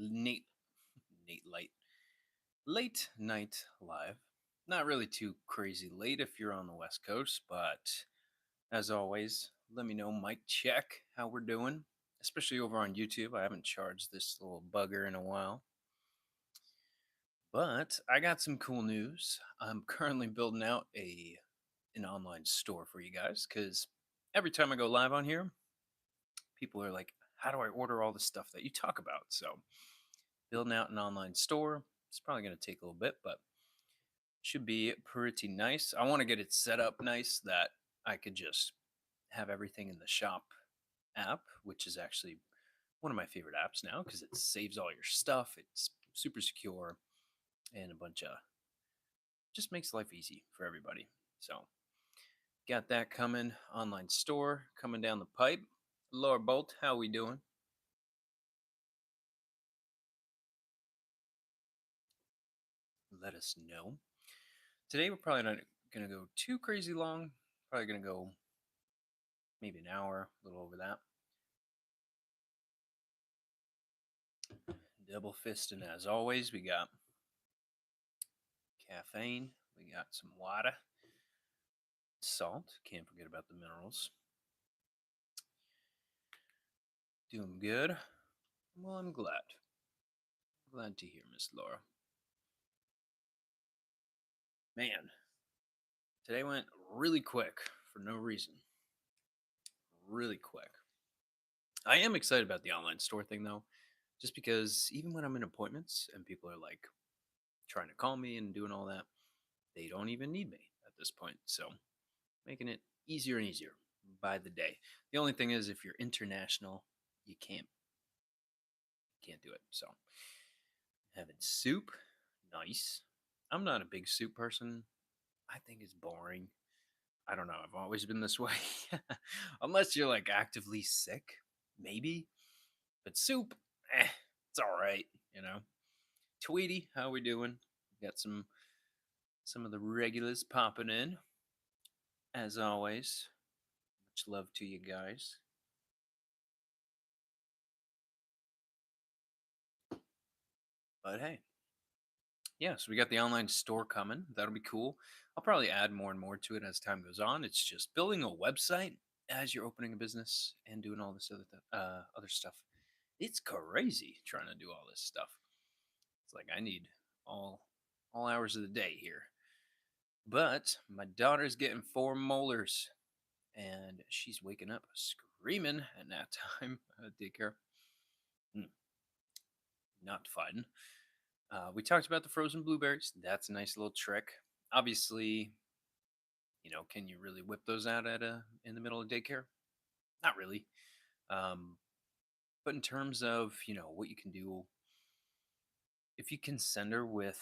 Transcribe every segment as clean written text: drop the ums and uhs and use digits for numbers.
Nate, Nate Light, late night live. Not really too crazy late if you're on the West Coast, but as always, let me know, Mike check, how we're doing, especially over on YouTube. I haven't charged this little bugger in a while, but I got some cool news. I'm currently building out a an online store for you guys because every time I go live on here, people are like, "How do I order all the stuff that you talk about?" So building out an online store. It's probably going to take a little bit, but should be pretty nice. I want to get it set up nice that I could just have everything in the shop app, which is actually one of my favorite apps now because it saves all your stuff. It's super secure and a bunch of just makes life easy for everybody. So, got that coming. Online store coming down the pipe. Laura Bolt, how we doing? Let us know. Today we're probably not going to go too crazy long. Probably going to go maybe an hour, a little over that. Double fisting as always. We got caffeine. We got some water, salt. Can't forget about the minerals. Doing good. Well, I'm glad. Glad to hear, Miss Laura. Man, today went really quick for no reason. Really quick. I am excited about the online store thing though, just because even when I'm in appointments and people are like trying to call me and doing all that, they don't even need me at this point. So making it easier and easier by the day. The only thing is if you're international, you can't do it. So having soup, nice. I'm not a big soup person. I think it's boring. I don't know. I've always been this way. Unless you're like actively sick, maybe. But soup, it's all right, you know. Tweety, how we doing? Got some of the regulars popping in as always. Much love to you guys. But hey, yeah, so we got the online store coming. That'll be cool. I'll probably add more and more to it as time goes on. It's just building a website as you're opening a business and doing all this other stuff. It's crazy trying to do all this stuff. It's like I need all all hours of the day here. But my daughter's getting 4 molars, and she's waking up screaming at nap time at daycare. Mm, not fun. We talked about the frozen blueberries. That's a nice little trick. Obviously, can you really whip those out at a in the middle of daycare? Not really. Um, but in terms of what you can do, if you can send her with,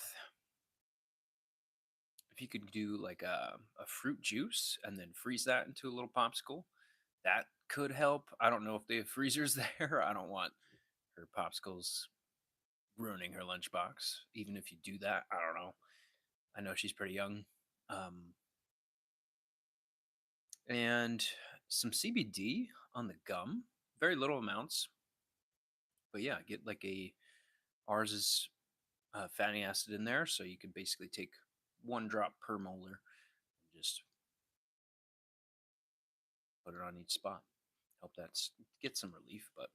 if you could do like a fruit juice and then freeze that into a little popsicle, that could help. I don't know if they have freezers there. I don't want her popsicles ruining her lunchbox. Even if you do that, I don't know. I know she's pretty young. Um, and some CBD on the gum, very little amounts, but yeah, get like a ours is fatty acid in there, so you could basically take 1 drop per molar and just put it on each spot. Help get some relief. But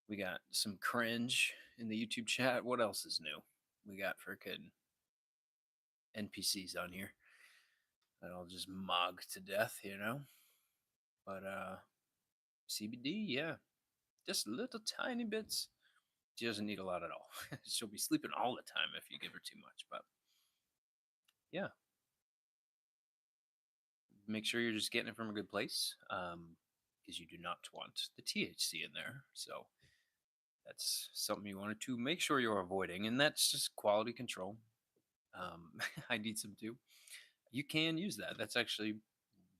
we got some cringe in the YouTube chat. What else is new? We got freaking NPCs on here that I'll just mog to death. But CBD, yeah, just little tiny bits. She doesn't need a lot at all. She'll be sleeping all the time if you give her too much. But yeah, make sure you're just getting it from a good place, because you do not want the THC in there. So that's something you wanted to make sure you're avoiding, and that's just quality control. I need some too. You can use that. That's actually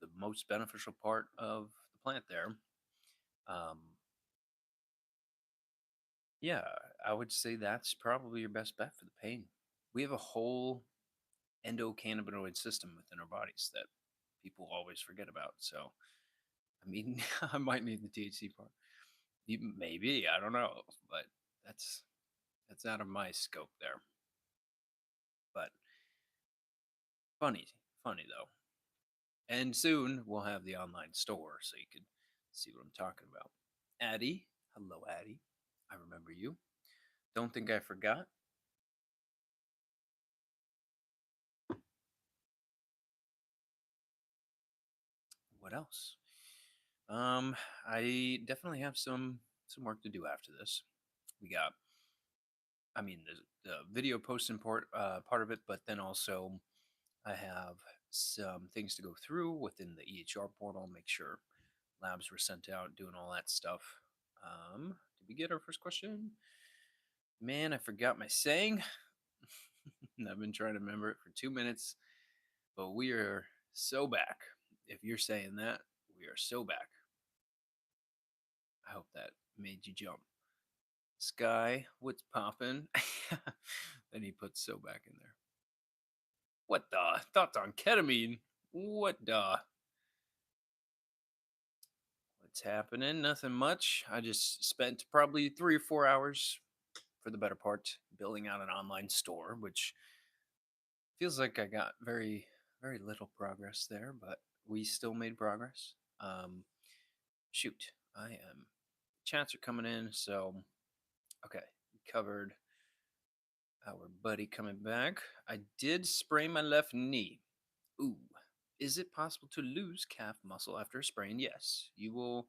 the most beneficial part of the plant there. Um, yeah, I would say that's probably your best bet for the pain. We have a whole endocannabinoid system within our bodies that people always forget about. So, I mean, I might need the THC part. Maybe, I don't know, but That's that's out of my scope there. But funny, funny though. And soon we'll have the online store so you can see what I'm talking about. Addie, hello Addie. I remember you. Don't think I forgot. What else? Um, I definitely have some work to do after this. We got, I mean, the video post import part of it, but then also I have some things to go through within the EHR portal, make sure labs were sent out, doing all that stuff. Did we get our first question? Man, I forgot my saying. I've been trying to remember it for 2 minutes, but we are so back. If you're saying that, we are so back. I hope that made you jump. Sky, what's poppin'? Then he puts so back in there. What the? Thoughts on ketamine? What the? What's happening? Nothing much. I just spent probably 3 or 4 hours for the better part building out an online store, which feels like I got very little progress there, but we still made progress. Shoot, I am. Chats are coming in, so okay, covered our buddy coming back. I did sprain my left knee. Ooh, is it possible to lose calf muscle after a sprain? Yes, you will.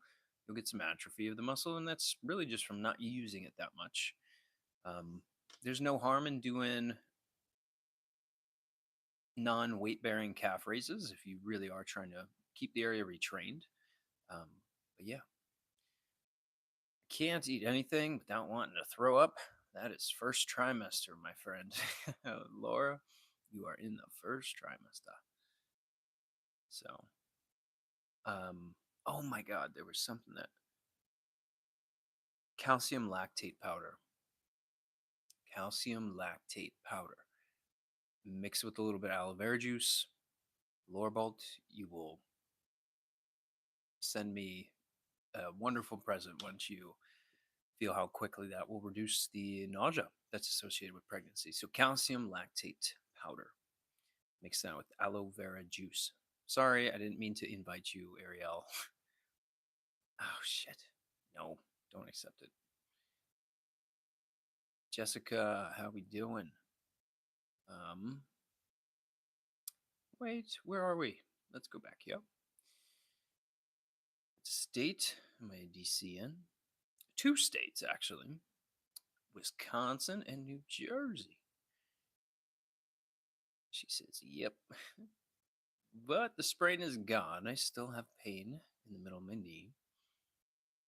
You'll get some atrophy of the muscle, and that's really just from not using it that much. Um, there's no harm in doing non-weight bearing calf raises if you really are trying to keep the area retrained. Um, but yeah, can't eat anything without wanting to throw up. That is first trimester, my friend. Laura, you are in the first trimester. So, oh my God, there was something that calcium lactate powder. Calcium lactate powder. Mix it with a little bit of aloe vera juice. Lorbolt, you will send me a wonderful present once you feel how quickly that will reduce the nausea that's associated with pregnancy. So, calcium lactate powder. Mix that with aloe vera juice. Sorry, I didn't mean to invite you, Ariel. Oh, shit. No, don't accept it. Jessica, how we doing? Um, wait, where are we? Let's go back. Yep. State, am I a DC in? 2 states, actually. Wisconsin and New Jersey. She says, yep. But the sprain is gone. I still have pain in the middle of my knee.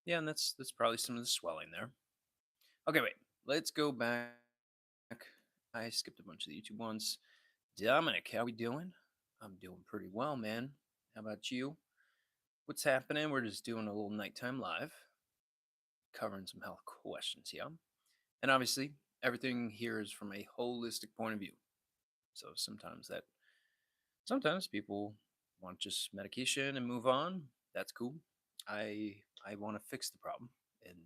Yeah, and that's probably some of the swelling there. Okay, wait. Let's go back. I skipped a bunch of the YouTube ones. Dominic, how we doing? I'm doing pretty well, man. How about you? What's happening? We're just doing a little nighttime live, covering some health questions, yeah. And obviously, everything here is from a holistic point of view. So sometimes people want just medication and move on. That's cool. I want to fix the problem and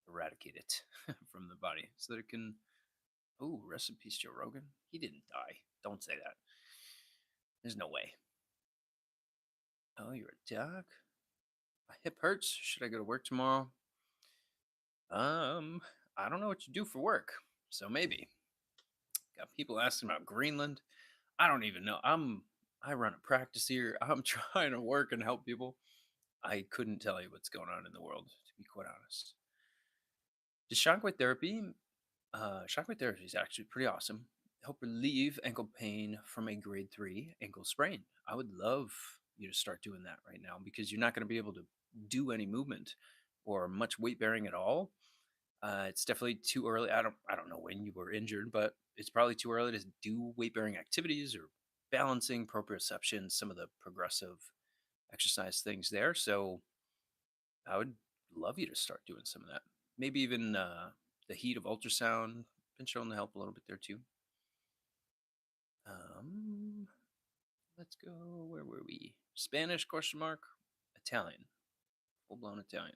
eradicate it from the body so that it can. Oh, rest in peace, Joe Rogan. He didn't die. Don't say that. There's no way. Oh, you're a doc. My hip hurts. Should I go to work tomorrow? Um, I don't know what you do for work, so maybe. Got people asking about Greenland. I don't even know. I run a practice here. I'm trying to work and help people. I couldn't tell you what's going on in the world, to be quite honest. The shockwave therapy is actually pretty awesome. Help relieve ankle pain from a grade 3 ankle sprain. I would love you to start doing that right now because you're not going to be able to do any movement or much weight bearing at all. It's definitely too early. I don't know when you were injured, but it's probably too early to do weight bearing activities or balancing, proprioception, some of the progressive exercise things there. So I would love you to start doing some of that. Maybe even the heat of ultrasound been shown to help a little bit there too. Um, let's go. Where were we? Spanish question mark? Italian. Full blown Italian.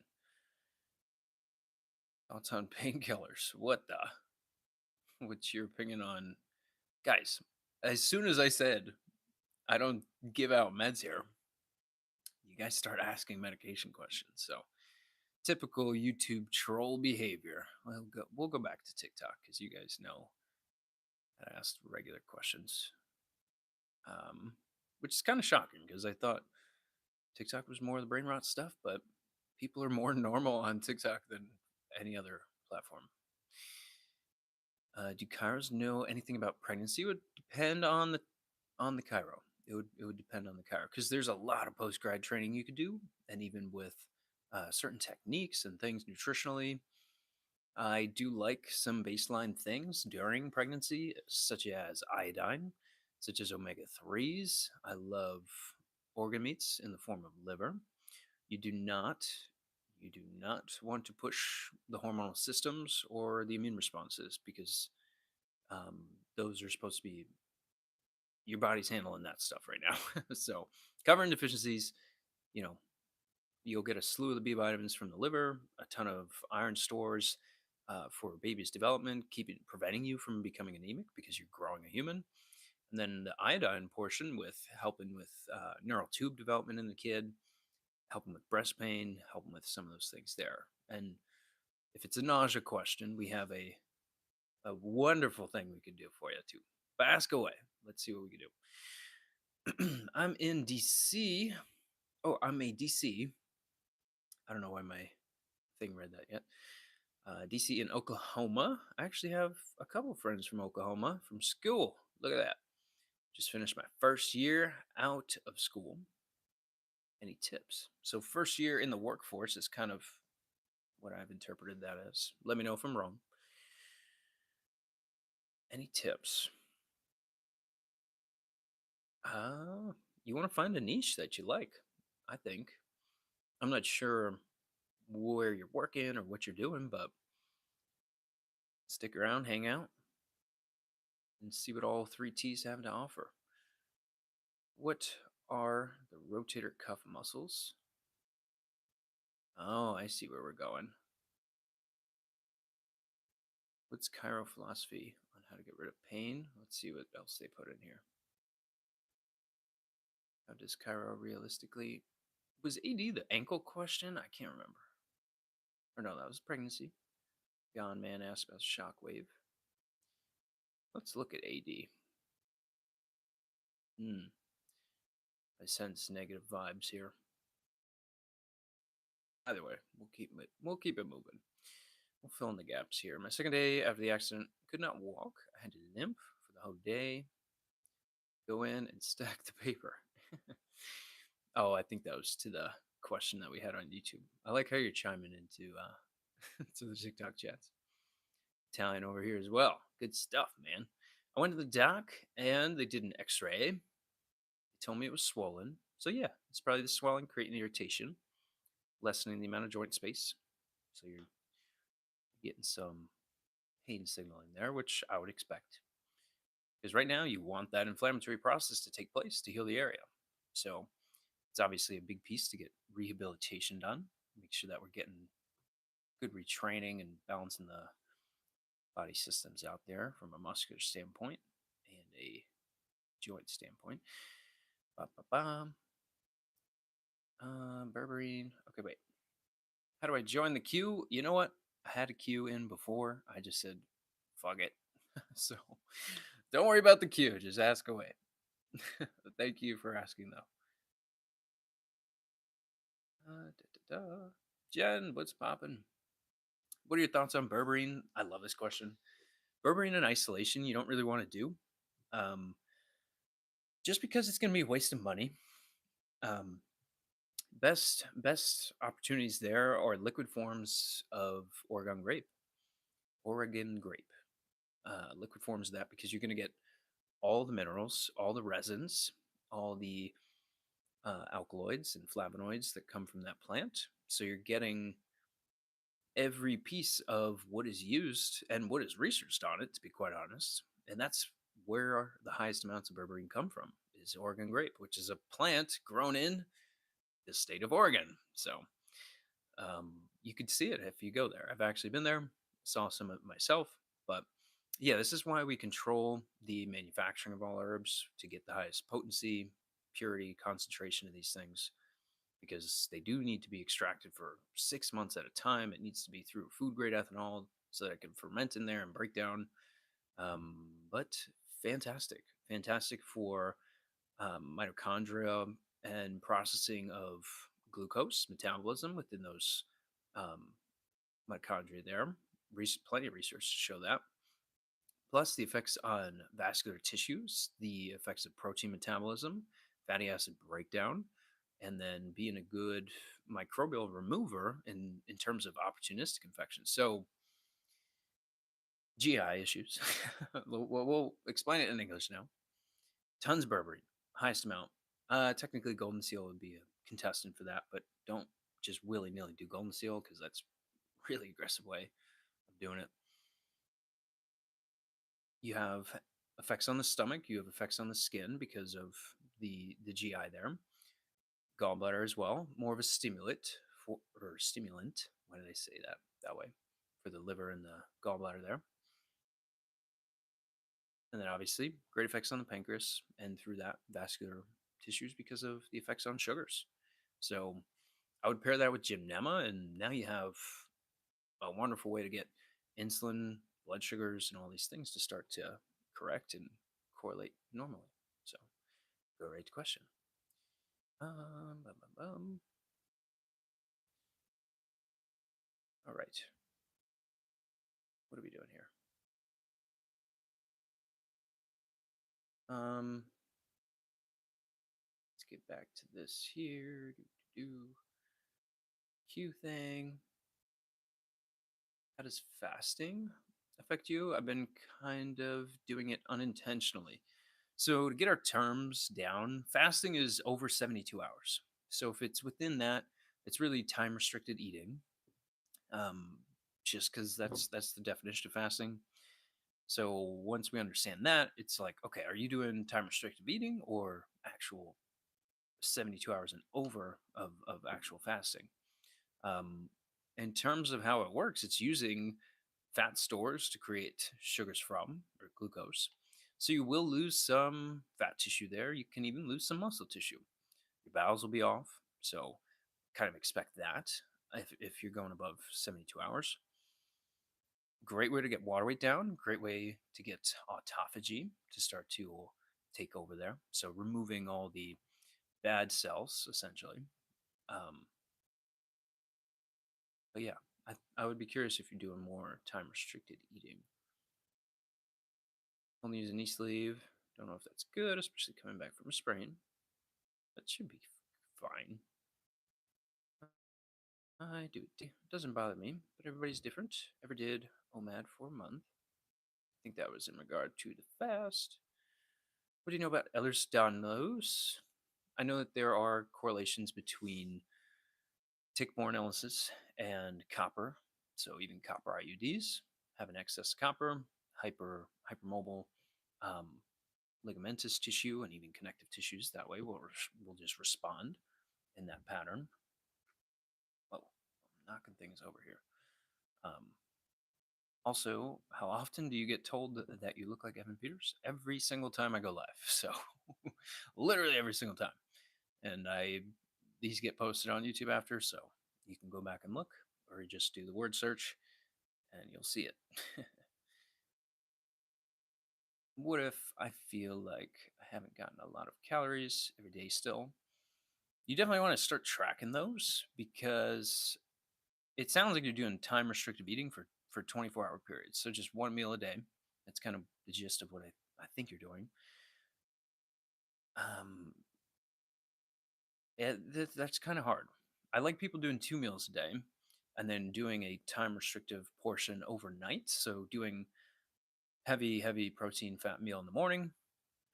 Thoughts on painkillers? What the? What's your opinion on guys? As soon as I said I don't give out meds here, you guys start asking medication questions. So typical YouTube troll behavior. We'll go back to TikTok because you guys know that I asked regular questions, um, which is kind of shocking because I thought TikTok was more of the brain rot stuff, but people are more normal on TikTok than any other platform. Do chiros know anything about pregnancy? It would depend on the chiro. It would depend on the chiro because there's a lot of post grad training you could do, and even with certain techniques and things nutritionally, I do like some baseline things during pregnancy, such as iodine, such as omega 3s. I love organ meats in the form of liver. You do not you do not want to push the hormonal systems or the immune responses because um, those are supposed to be your body's handling that stuff right now. So covering deficiencies, you know, you'll get a slew of the B vitamins from the liver, a ton of iron stores for baby's development, keeping preventing you from becoming anemic because you're growing a human. And then the iodine portion with helping with neural tube development in the kid, helping with breast pain, helping with some of those things there. And if it's a nausea question, we have a wonderful thing we can do for you too. But ask away. Let's see what we can do. I'm in DC. Oh, I'm a DC. I don't know why my thing read that yet. DC in Oklahoma. I actually have a couple friends from Oklahoma from school. Look at that. Just finished my first year out of school. Any tips? So, first year in the workforce is kind of what I've interpreted that as. Let me know if I'm wrong. Any tips? You want to find a niche that you like, I think. I'm not sure where you're working or what you're doing, but stick around, hang out, and see what all three T's have to offer. What are the rotator cuff muscles? Oh, I see where we're going. What's chiro philosophy on how to get rid of pain? Let's see what else they put in here. How does chiro realistically? Was AD the ankle question? I can't remember. Or no, that was pregnancy. Gone Man asked about shockwave. Let's look at AD. I sense negative vibes here. Either way, we'll keep it moving. We'll fill in the gaps here. My second day after the accident, could not walk. I had to limp for the whole day. Go in and stack the paper. Oh, I think that was to the question that we had on YouTube. I like how you're chiming into to the TikTok chats. Italian over here as well. Good stuff, man. I went to the doc and they did an X-ray. They told me it was swollen. So yeah, it's probably the swelling creating irritation, lessening the amount of joint space. So you're getting some pain signaling there, which I would expect. Because right now you want that inflammatory process to take place to heal the area. So it's obviously a big piece to get rehabilitation done. Make sure that we're getting good retraining and balancing the body systems out there from a muscular standpoint and a joint standpoint. Ba-ba-ba. Berberine. Okay, wait. How do I join the queue? You know what? I had a queue in before. I just said, fuck it. So don't worry about the queue. Just ask away. Thank you for asking, though. Da, da, da. Jen, what's popping? What are your thoughts on berberine? I love this question. Berberine in isolation, you don't really want to do, um, just because it's going to be a waste of money. Um, best opportunities there are liquid forms of Oregon grape. Oregon grape, liquid forms of that because you're going to get all the minerals, all the resins, all the alkaloids and flavonoids that come from that plant. So you're getting every piece of what is used and what is researched on it, to be quite honest. And that's where the highest amounts of berberine come from, is Oregon grape, which is a plant grown in the state of Oregon. So You could see it if you go there. I've actually been there, saw some of it myself, but yeah, this is why we control the manufacturing of all herbs to get the highest potency, purity, concentration of these things because they do need to be extracted for 6 months at a time. It needs to be through food grade ethanol so that it can ferment in there and break down. But fantastic, fantastic for mitochondria and processing of glucose metabolism within those um, mitochondria there. Plenty of research to show that. Plus, the effects on vascular tissues, the effects of protein metabolism, fatty acid breakdown, and then being a good microbial remover in terms of opportunistic infections. So, GI issues. we'll explain it in English now. Tons of berberine, highest amount. Technically, golden seal would be a contestant for that, but don't just willy nilly do golden seal because that's really aggressive way of doing it. You have effects on the stomach. You have effects on the skin because of the GI there. Gallbladder as well, more of a stimulant or stimulant. Why did I say that way? For the liver and the gallbladder there. And then obviously great effects on the pancreas and through that vascular tissues because of the effects on sugars. So I would pair that with gymnema, and now you have a wonderful way to get insulin, blood sugars, and all these things to start to correct and correlate normally. So, great question. Bum, bum, bum. All right. What are we doing here? Um, let's get back to this here. Q thing. How does fasting affect you? I've been kind of doing it unintentionally. So, to get our terms down, fasting is over 72 hours. So, if it's within that, it's really time restricted eating. Um, just because that's the definition of fasting. So once we understand that, it's like, okay, are you doing time restricted eating or actual 72 hours and over of actual fasting? Um, in terms of how it works, it's using fat stores to create sugars from or glucose. So you will lose some fat tissue there. You can even lose some muscle tissue. Your bowels will be off. So kind of expect that if you're going above 72 hours. Great way to get water weight down. Great way to get autophagy to start to take over there. So removing all the bad cells essentially. Um, but yeah, I would be curious if you're doing more time restricted eating. Only use a knee sleeve. Don't know if that's good, especially coming back from a sprain. That should be fine. I do it. Doesn't bother me, but everybody's different. Ever did OMAD for a month. I think that was in regard to the fast. What do you know about Ehlers-Danlos? I know that there are correlations between tick-borne illnesses and copper. So even copper IUDs have an excess copper, hypermobile um, ligamentous tissue, and even connective tissues. That way, will just respond in that pattern. Oh, I'm knocking things over here. Um, Also, how often do you get told that you look like Evan Peters? Every single time I go live. So, literally every single time. And these get posted on YouTube after, so you can go back and look, or you just do the word search and you'll see it. What if I feel like I haven't gotten a lot of calories every day still? You definitely want to start tracking those because it sounds like you're doing time restricted eating for 24-hour periods. So just one meal a day. That's kind of the gist of what I think you're doing. Um, that's kind of hard. I like people doing 2 meals a day and then doing a time restrictive portion overnight. So doing heavy protein fat meal in the morning,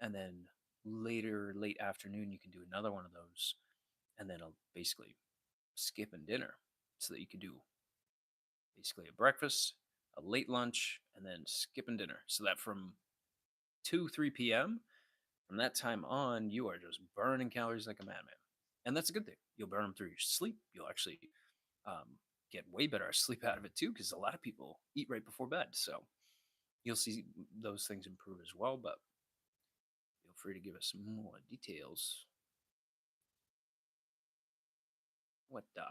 and then late afternoon you can do another one of those, and then basically skipping dinner so that you can do basically a breakfast, a late lunch, and then skipping dinner. So that from 2 3 p.m. from that time on, you are just burning calories like a madman, and that's a good thing. You'll burn them through your sleep. You'll actually um, get way better sleep out of it too, because a lot of people eat right before bed. So you'll see those things improve as well. But feel free to give us some more details. What the?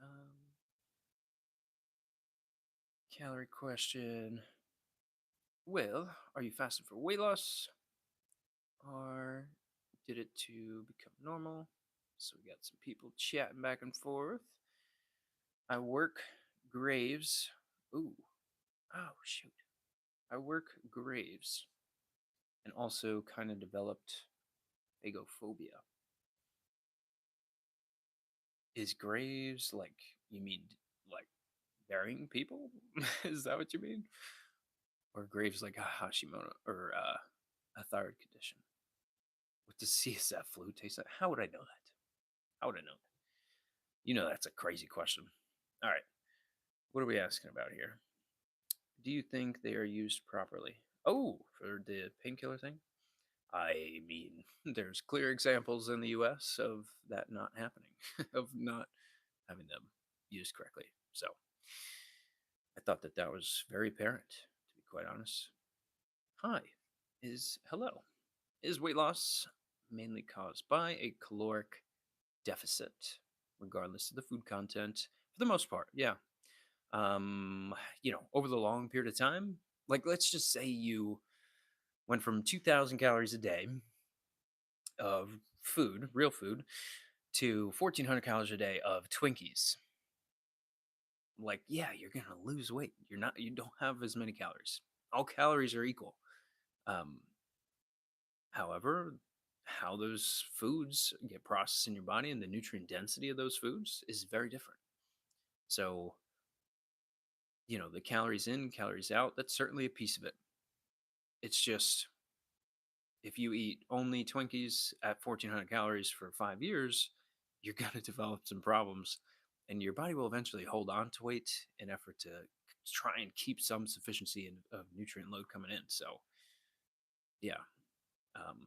Um, Calorie question. Well, are you fasting for weight loss or did it to become normal? So we got some people chatting back and forth. I work Graves. Ooh. Oh, shoot. I work Graves and also kind of developed agophobia. Is Graves like, you mean like burying people? Is that what you mean? Or Graves like a Hashimoto or a thyroid condition? What does CSF flu taste like? How would I know that? How would I know that? You know, that's a crazy question. All right. What are we asking about here? Do you think they are used properly? Oh, for the painkiller thing? I mean, there's clear examples in the US of that not happening, of not having them used correctly. So I thought that that was very apparent, to be quite honest. Hi, is hello. Is weight loss mainly caused by a caloric deficit, regardless of the food content? For the most part, yeah. Um, over the long period of time, like let's just say you went from 2,000 calories a day of food, real food, to 1,400 calories a day of Twinkies. Like, yeah, you're gonna lose weight. You don't have as many calories. All calories are equal. Um, However, how those foods get processed in your body and the nutrient density of those foods is very different. So, the calories in, calories out, that's certainly a piece of it. It's just if you eat only Twinkies at 1,400 calories for 5 years, you're going to develop some problems. And your body will eventually hold on to weight in effort to try and keep some sufficiency of nutrient load coming in. So, yeah, um,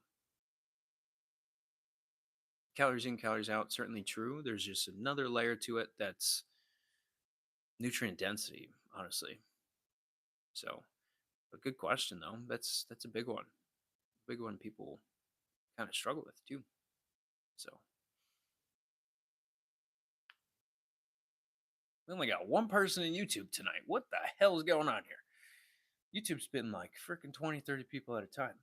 calories in, calories out, certainly true. There's just another layer to it that's nutrient density, honestly. So, but good question though. That's a big one people kind of struggle with too. So we only got one person in YouTube tonight. What the hell is going on here? YouTube's been like freaking 20, 30 people at a time.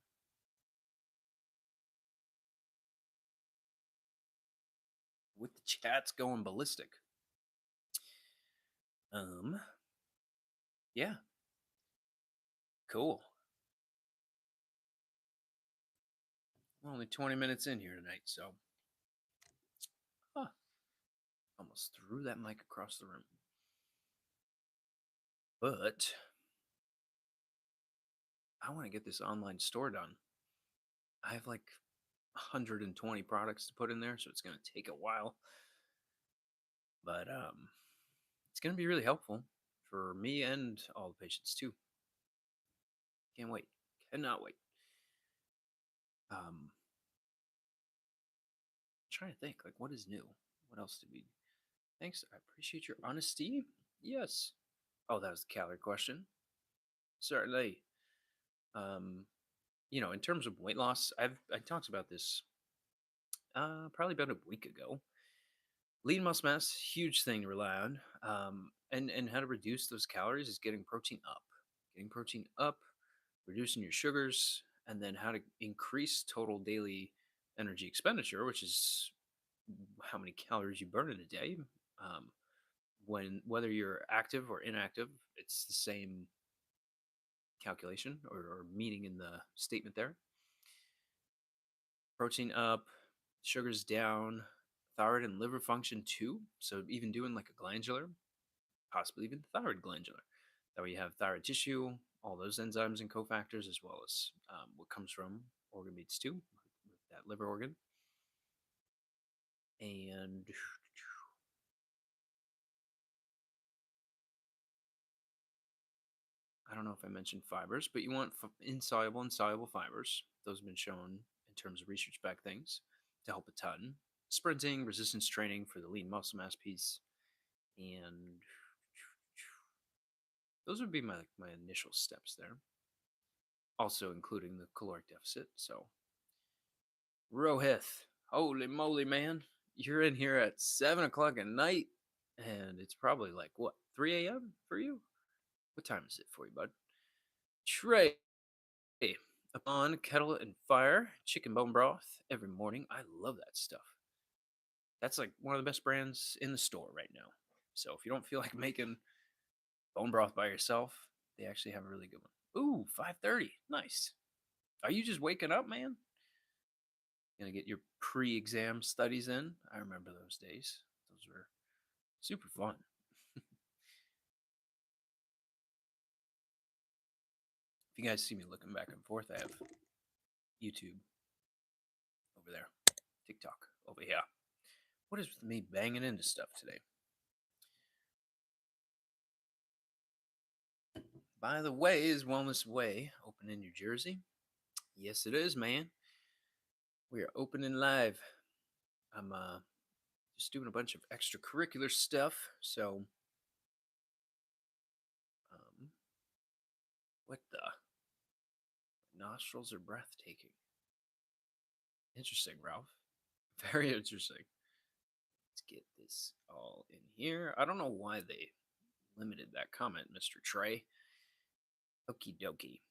With the chats going ballistic. Um, yeah, cool. We're only 20 minutes in here tonight, so huh, almost threw that mic across the room. But I want to get this online store done. I have like 120 products to put in there, so it's going to take a while. But it's going to be really helpful for me and all the patients too. Can't wait. Cannot wait. Trying to think, like, what is new? What else did we? Thanks. I appreciate your honesty. Yes. Oh, that was the calorie question. Certainly. Um, in terms of weight loss, I talked about this probably about a week ago. Lean muscle mass, huge thing to rely on. And how to reduce those calories is getting protein up. Getting protein up, reducing your sugars, and then how to increase total daily energy expenditure, which is how many calories you burn in a day. Um, whether you're active or inactive, it's the same calculation or meaning in the statement there. Protein up, sugars down, thyroid and liver function too. So even doing like a glandular, possibly even thyroid glandular. That way you have thyroid tissue, all those enzymes and cofactors, as well as what comes from organ meats too, with that liver organ. And I don't know if I mentioned fibers, but you want insoluble and soluble fibers. Those have been shown in terms of research back things to help a ton. sprinting, resistance training for the lean muscle mass piece, and those would be my initial steps there. Also including the caloric deficit. So, Rohith, holy moly, man, you're in here at 7 o'clock at night, and it's probably like what 3 a.m. for you. What time is it for you, bud? Trey, upon kettle and fire, chicken bone broth every morning. I love that stuff. That's like one of the best brands in the store right now. So if you don't feel like making bone broth by yourself, they actually have a really good one. Ooh, 5:30. Nice. Are you just waking up, man? Gonna get your pre-exam studies in? I remember those days. Those were super fun. If you guys see me looking back and forth, I have YouTube over there, TikTok over here. What is with me banging into stuff today? By the way, is Wellness Way open in New Jersey? Yes, it is, man. We are opening live. I'm just doing a bunch of extracurricular stuff. So, what the? Nostrils are breathtaking. Interesting, Ralph. Very interesting. Let's get this all in here. I don't know why they limited that comment, Mr. Trey. Okie dokie.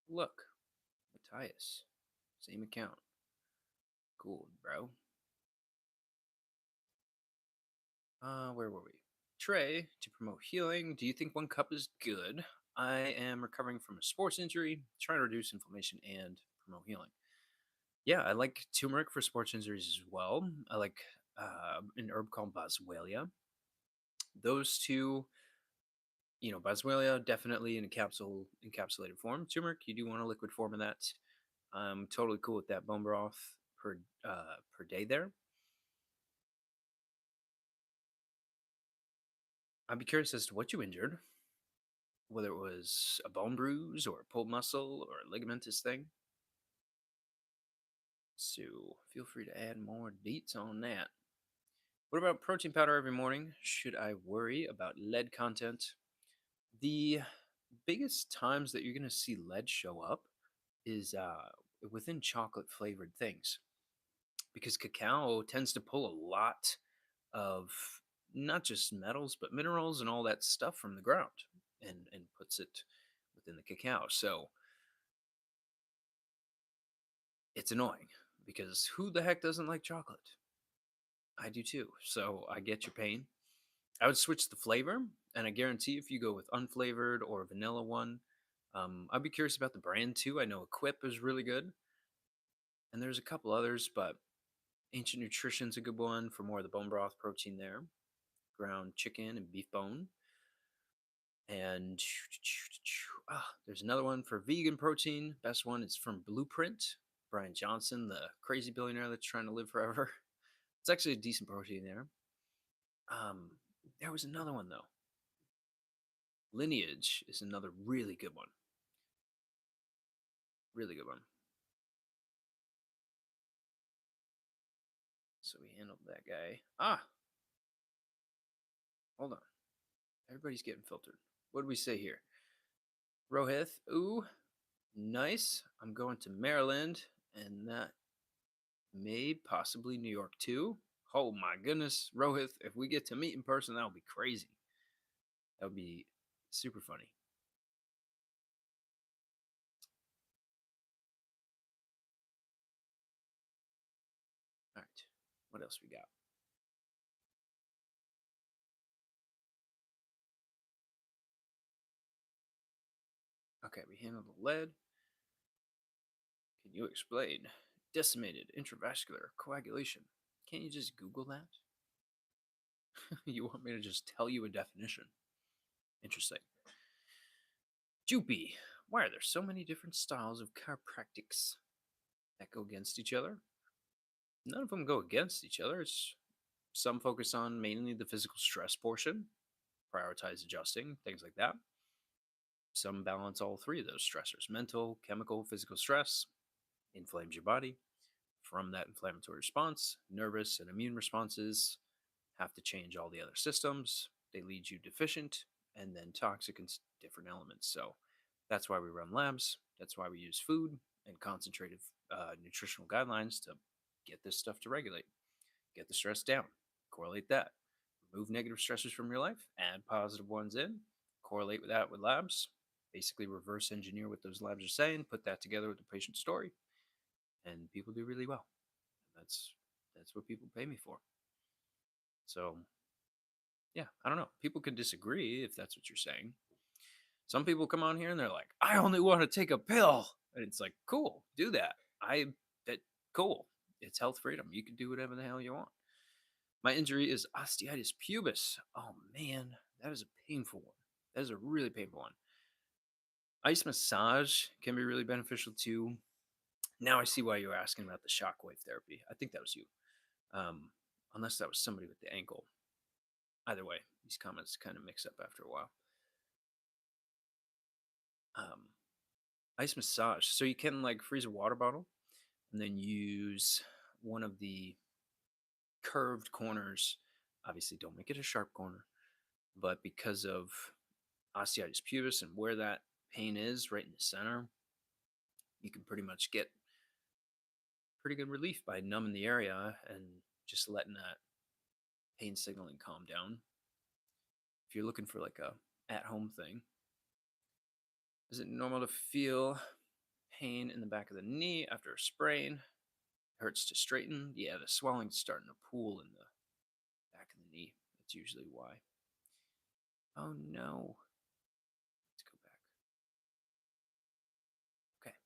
Look, Matthias. Same account. Cool, bro. Where were we? Trey, to promote healing, do you think 1 cup is good? I am recovering from a sports injury, trying to reduce inflammation and promote healing. Yeah, I like turmeric for sports injuries as well. I like an herb called boswellia. Those two, boswellia definitely in a encapsulated form. Turmeric, you do want a liquid form of that. I'm totally cool with that bone broth per day there. I'd be curious as to what you injured, whether it was a bone bruise or a pulled muscle or a ligamentous thing. So feel free to add more deets on that. What about protein powder every morning? Should I worry about lead content? The biggest times that you're going to see lead show up is within chocolate flavored things because cacao tends to pull a lot of not just metals but minerals and all that stuff from the ground and puts it within the cacao. So it's annoying because who the heck doesn't like chocolate? I do too. So I get your pain. I would switch the flavor, and I guarantee if you go with unflavored or vanilla one, I'd be curious about the brand too. I know Equip is really good, and there's a couple others, but Ancient Nutrition's a good one for more of the bone broth protein there. Ground chicken and beef bone. And there's another one for vegan protein. Best one is from Blueprint. Brian Johnson, the crazy billionaire that's trying to live forever. It's actually a decent protein there. There was another one though. Lineage is another really good one. Really good one. So we handled that guy. Hold on. Everybody's getting filtered. What do we say here? Rohith, ooh, nice. I'm going to Maryland, and that may possibly New York too. Oh my goodness, Rohith, if we get to meet in person, that'll be crazy. That would be super funny. All right, what else we got? Okay, we handled the lead. Can you explain decimated intravascular coagulation? Can't you just Google that? You want me to just tell you a definition? Interesting. Joopy, why are there so many different styles of chiropractics that go against each other? None of them go against each other. Some focus on mainly the physical stress portion, prioritize adjusting, things like that. Some balance all three of those stressors: mental, chemical, physical stress inflames your body. From that inflammatory response, nervous and immune responses have to change all the other systems. They lead you deficient and then toxic in different elements. So that's why we run labs. That's why we use food and concentrated nutritional guidelines to get this stuff to regulate, get the stress down, correlate that, remove negative stressors from your life, add positive ones in, correlate with that with labs, basically reverse engineer what those labs are saying, put that together with the patient story, and people do really well. That's what people pay me for. So yeah, I don't know. People can disagree if that's what you're saying. Some people come on here and they're like, I only want to take a pill. And it's like, cool, do that. That cool. It's health freedom. You can do whatever the hell you want. My injury is osteitis pubis. Oh man, that is a painful one. That is a really painful one. Ice massage can be really beneficial too. Now I see why you were asking about the shockwave therapy. I think that was you. Um, Unless that was somebody with the ankle. Either way, these comments kind of mix up after a while. Um, Ice massage. So you can like freeze a water bottle and then use one of the curved corners. Obviously, don't make it a sharp corner, but because of osteitis pubis and where that pain is right in the center, you can pretty much get pretty good relief by numbing the area and just letting that pain signaling calm down. If you're looking for like a at-home thing, is it normal to feel pain in the back of the knee after a sprain? Hurts to straighten? Yeah, the swelling's starting to pool in the back of the knee. That's usually why. Oh no. Let's go back. Okay.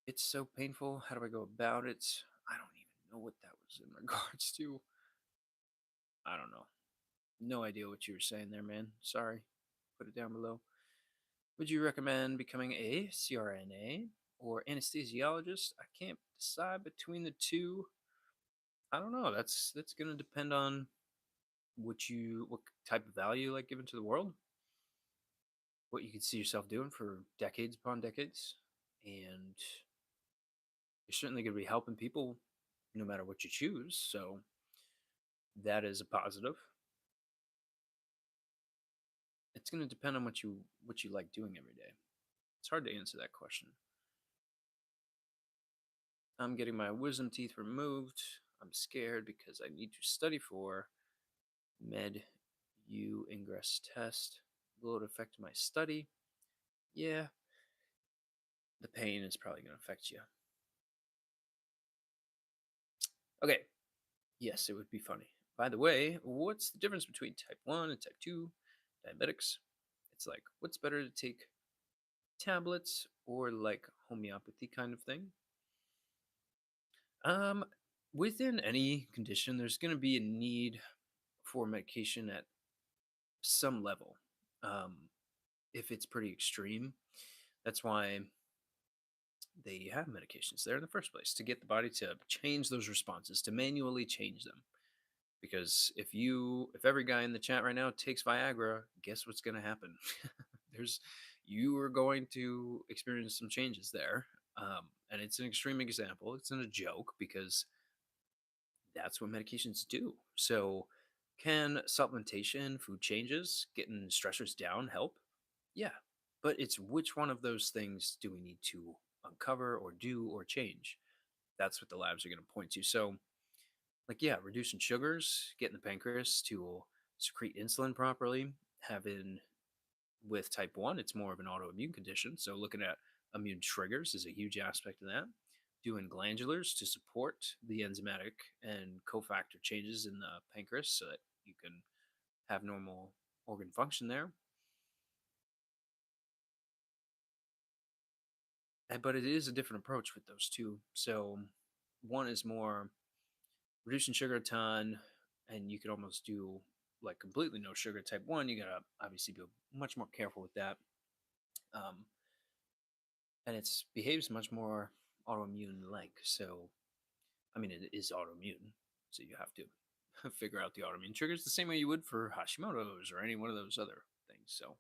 It's so painful. How do I go about it? I don't even know what that was in regards to. I don't know. No idea what you were saying there, man. Sorry. Put it down below. Would you recommend becoming a CRNA or anesthesiologist? I can't decide between the two. I don't know. That's going to depend on what type of value you like given to the world, what you could see yourself doing for decades upon decades, and you're certainly going to be helping people no matter what you choose. So that is a positive. It's going to depend on what you like doing every day. It's hard to answer that question. I'm getting my wisdom teeth removed. I'm scared because I need to study for med U ingress test. Will it affect my study? Yeah, the pain is probably going to affect you. Okay, yes, it would be funny. By the way, what's the difference between type 1 and type 2 diabetics? It's like, what's better to take, tablets or like homeopathy kind of thing? Um, Within any condition, there's going to be a need for medication at some level. Um, if it's pretty extreme, that's why they have medications there in the first place, to get the body to change those responses, to manually change them. Because if every guy in the chat right now takes Viagra, guess what's going to happen? There's You are going to experience some changes there. And it's an extreme example. It's not a joke because that's what medications do. So, can supplementation, food changes, getting stressors down help? Yeah. But it's which one of those things do we need to uncover or do or change? That's what the labs are going to point to. So, like, yeah, reducing sugars, getting the pancreas to secrete insulin properly, having with type 1, it's more of an autoimmune condition. So, looking at immune triggers is a huge aspect of that. Doing glandulars to support the enzymatic and cofactor changes in the pancreas so that you can have normal organ function there. But it is a different approach with those two. So, one is more reducing sugar a ton, and you could almost do like completely no sugar. Type 1, you gotta obviously be much more careful with that. Um, and it behaves much more autoimmune like. So, I mean, it is autoimmune, so you have to figure out the autoimmune triggers the same way you would for Hashimoto's or any one of those other things. So,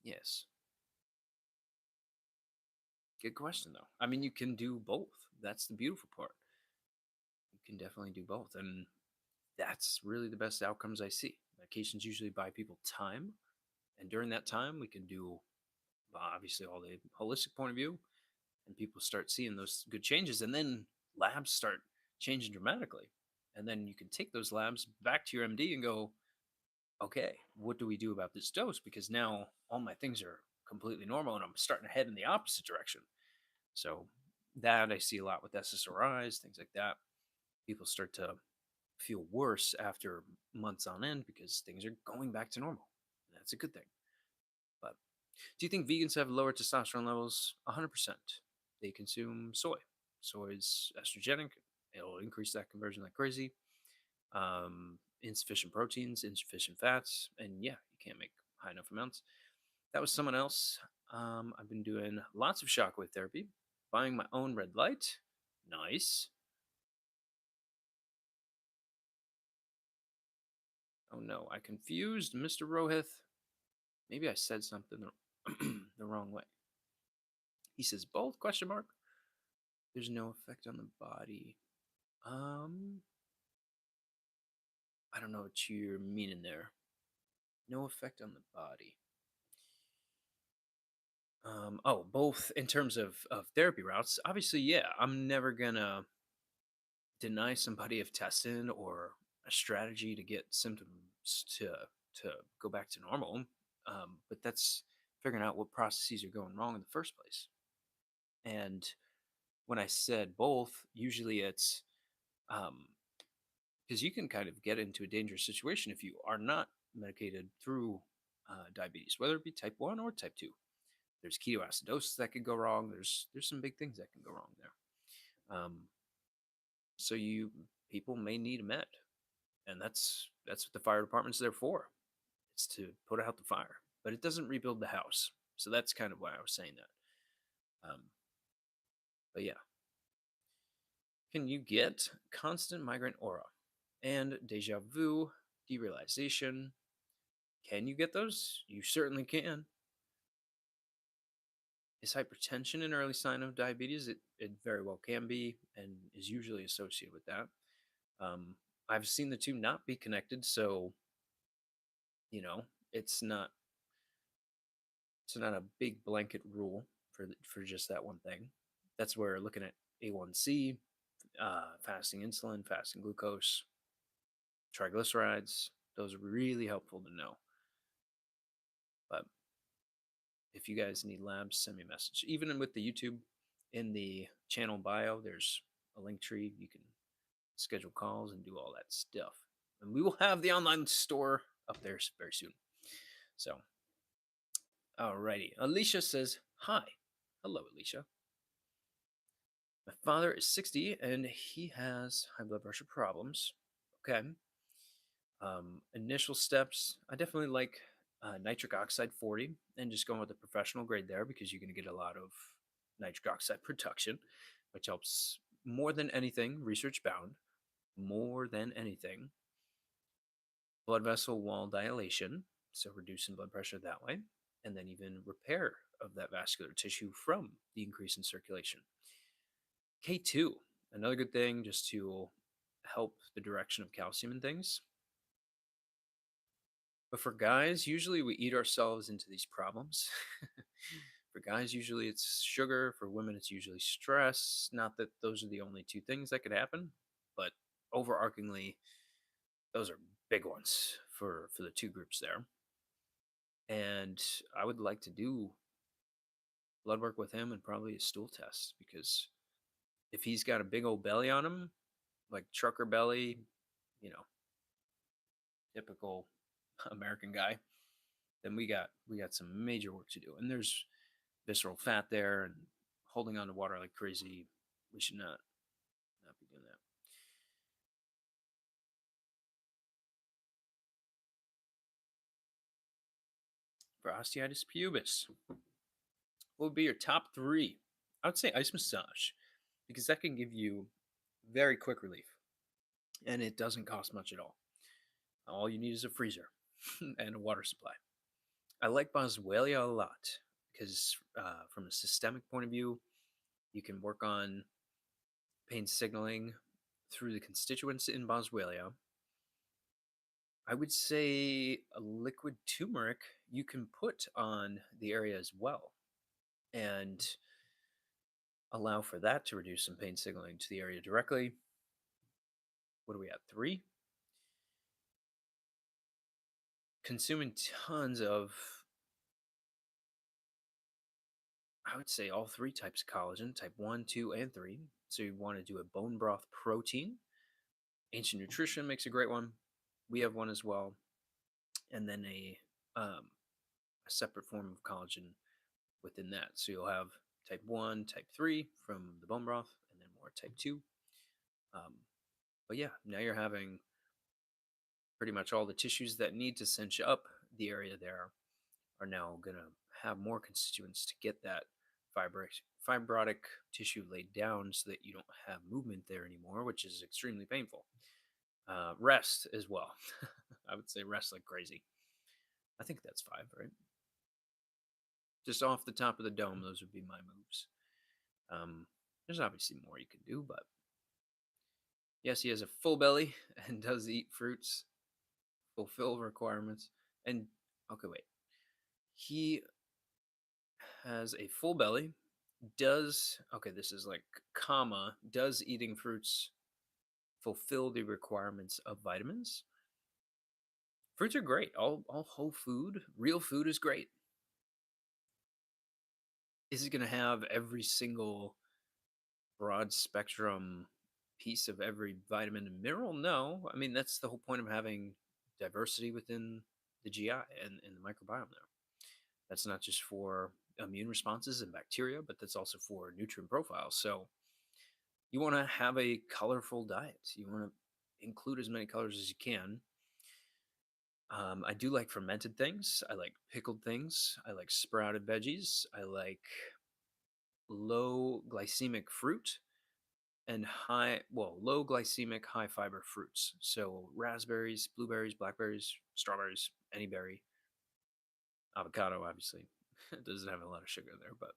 Yes. Good question, though. I mean, you can do both. That's the beautiful part. You can definitely do both. And that's really the best outcomes I see. Medications usually buy people time. And during that time, we can do obviously all the holistic point of view, and people start seeing those good changes. And then labs start changing dramatically. And then you can take those labs back to your MD and go, okay, what do we do about this dose? Because now all my things are completely normal and I'm starting to head in the opposite direction. So that I see a lot with SSRIs, things like that. People start to feel worse after months on end because things are going back to normal. That's a good thing. But do you think vegans have lower testosterone levels? 100%. They consume soy. Soy is estrogenic. It'll increase that conversion like crazy. Insufficient proteins, insufficient fats, and yeah, you can't make high enough amounts. That was someone else. I've been doing lots of shockwave therapy, buying my own red light. Nice. Oh no, I confused Mr. Rohith. Maybe I said something the wrong way. He says both? Question mark. There's no effect on the body. Um, I don't know what you're meaning there. No effect on the body. Oh, both in terms of therapy routes. Obviously, yeah, I'm never gonna deny somebody of testing or a strategy to get symptoms to go back to normal. But that's figuring out what processes are going wrong in the first place. And when I said both, usually it's um, because you can kind of get into a dangerous situation if you are not medicated through diabetes, whether it be type 1 or type 2. There's ketoacidosis that could go wrong. There's some big things that can go wrong there. So you people may need a med, and that's what the fire department's there for. It's to put out the fire, but it doesn't rebuild the house. So that's kind of why I was saying that. But yeah, can you get constant migraine aura and deja vu derealization? Can you get those? You certainly can. Is hypertension an early sign of diabetes? It very well can be and is usually associated with that. Um, I've seen the two not be connected, so you know it's not it's not a big blanket rule for just that one thing. That's where looking at A1C, fasting insulin, fasting glucose, triglycerides, those are really helpful to know. But if you guys need labs, send me a message. Even with the YouTube, in the channel bio, there's a link tree. You can schedule calls and do all that stuff. And we will have the online store up there very soon. So, alrighty. Alicia says, hi. Hello, Alicia. My father is 60 and he has high blood pressure problems. Okay. Initial steps, I definitely like nitric oxide 40 and just going with the professional grade there because you're going to get a lot of nitric oxide production, which helps more than anything, research bound, more than anything, blood vessel wall dilation, so reducing blood pressure that way, and then even repair of that vascular tissue from the increase in circulation. K2, another good thing just to help the direction of calcium and things. But for guys, usually we eat ourselves into these problems. For guys, usually it's sugar. For women, it's usually stress. Not that those are the only two things that could happen, but overarchingly, those are big ones for the two groups there. And I would like to do blood work with him and probably a stool test because if he's got a big old belly on him, like trucker belly, you know, typical American guy, then we got some major work to do. And there's visceral fat there and holding on to water like crazy. We should not be doing that. For osteitis pubis, what would be your top three? I would say ice massage because that can give you very quick relief and it doesn't cost much at all. All you need is a freezer and a water supply. I like Boswellia a lot because, from a systemic point of view, you can work on pain signaling through the constituents in Boswellia. I would say a liquid turmeric you can put on the area as well and allow for that to reduce some pain signaling to the area directly. What are we at? Three? Consuming tons of, I would say, all three types of collagen, type 1, 2, and 3. So you want to do a bone broth protein. Ancient Nutrition makes a great one. We have one as well. And then a separate form of collagen within that. So you'll have type 1, type 3 from the bone broth, and then more type 2. Um, but yeah, now you're having pretty much all the tissues that need to cinch up the area there are now going to have more constituents to get that fibrotic tissue laid down so that you don't have movement there anymore, which is extremely painful. Rest as well. I would say rest like crazy. I think that's five, right? Just off the top of the dome, those would be my moves. There's obviously more you can do, but yes, he has a full belly and does eat fruits, fulfill requirements. And okay, wait. He has a full belly, does, okay, this is like comma, does eating fruits fulfill the requirements of vitamins? Fruits are great. All whole food, real food is great. Is it going to have every single broad spectrum piece of every vitamin and mineral? No. I mean, that's the whole point of having diversity within the GI and the microbiome there. That's not just for immune responses and bacteria, but that's also for nutrient profiles. So you want to have a colorful diet. You want to include as many colors as you can. I do like fermented things. I like pickled things. I like sprouted veggies. I like low glycemic fruit and low glycemic, high fiber fruits. So raspberries, blueberries, blackberries, strawberries, any berry, avocado, obviously. It doesn't have a lot of sugar there, but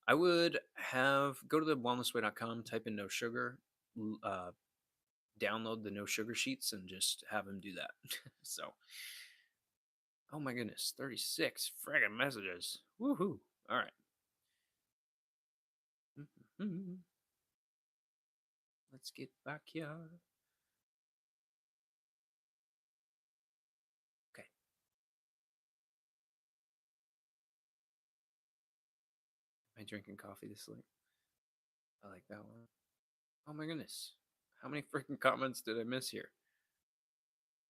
I would go to the wellnessway.com, type in no sugar, uh, download the no sugar sheets, and just have him do that. So, oh my goodness, 36 friggin' messages. Woohoo. All right. Let's get back here. Okay. Am I drinking coffee this late? I like that one. Oh my goodness. How many freaking comments did I miss here?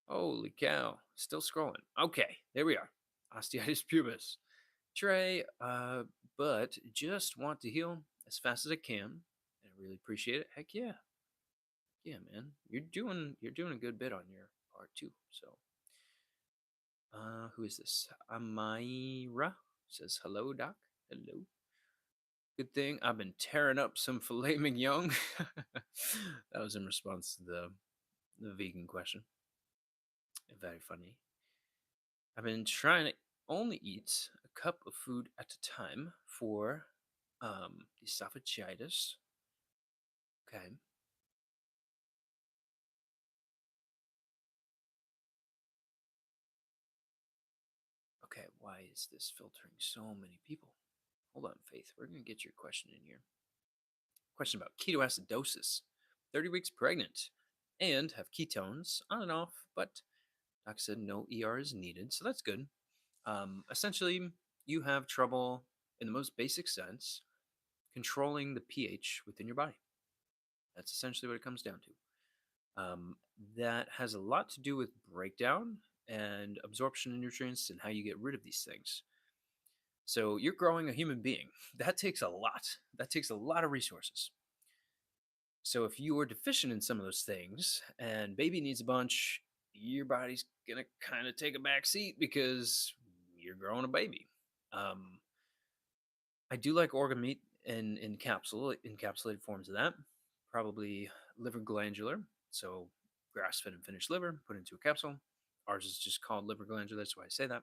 Holy cow. Still scrolling. Okay, there we are. Osteitis pubis. Trey, but just want to heal as fast as I can. And I really appreciate it. Heck yeah. Yeah, man. You're doing a good bit on your part too. So who is this? Amira says hello, Doc. Hello. Good thing I've been tearing up some filet mignon. That was in response to the vegan question. Very funny. I've been trying to only eat a cup of food at a time for esophagitis. Okay. Okay, why is this filtering so many people? Hold on, Faith. We're going to get your question in here. Question about ketoacidosis. 30 weeks pregnant and have ketones on and off, but doc said no ER is needed, so that's good. Essentially, you have trouble, in the most basic sense, controlling the pH within your body. That's essentially what it comes down to. That has a lot to do with breakdown and absorption of nutrients and how you get rid of these things. So you're growing a human being. That takes a lot. That takes a lot of resources. So if you are deficient in some of those things and baby needs a bunch, your body's gonna kind of take a back seat because you're growing a baby. Um, I do like organ meat in encapsulated forms of that. Probably liver glandular, so grass-fed and finished liver put into a capsule. Ours is just called liver glandular. That's why I say that.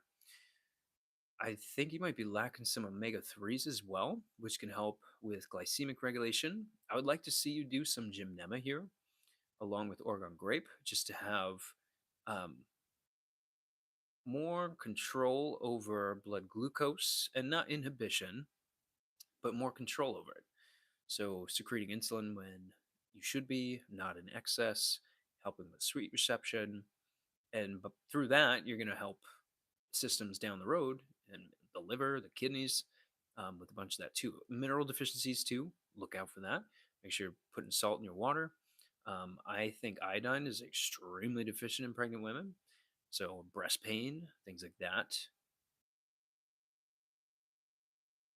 I think you might be lacking some omega 3s as well, which can help with glycemic regulation. I would like to see you do some gymnema here along with Oregon grape just to have um, more control over blood glucose and not inhibition, but more control over it. So, secreting insulin when you should be, not in excess, helping with sweet reception. And but through that, you're going to help systems down the road and the liver, the kidneys, with a bunch of that too. Mineral deficiencies too. Look out for that. Make sure you're putting salt in your water. I think iodine is extremely deficient in pregnant women. So breast pain, things like that.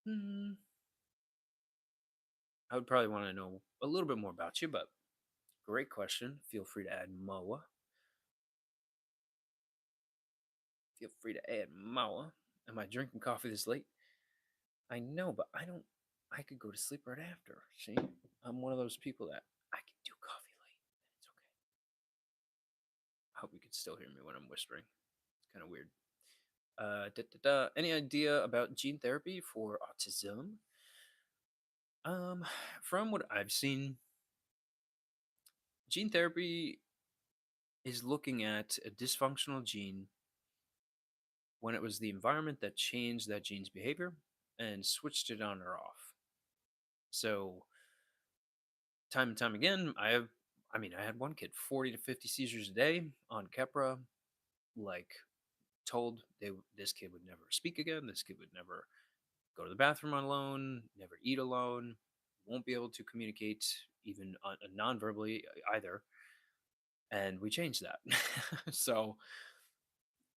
Hmm, I would probably want to know a little bit more about you, but great question. Feel free to add Moa. Feel free to add Moa. Am I drinking coffee this late? I know, but I don't. I could go to sleep right after. See, I'm one of those people that I can do coffee late. It's okay. I hope you can still hear me when I'm whispering. It's kind of weird. Any idea about gene therapy for autism? Um, from what I've seen, gene therapy is looking at a dysfunctional gene when it was the environment that changed that gene's behavior and switched it on or off. So time and time again, I had one kid 40 to 50 seizures a day on Keppra, like told this kid would never speak again, this kid would never go to the bathroom alone, never eat alone, won't be able to communicate even non-verbally either. And we changed that. So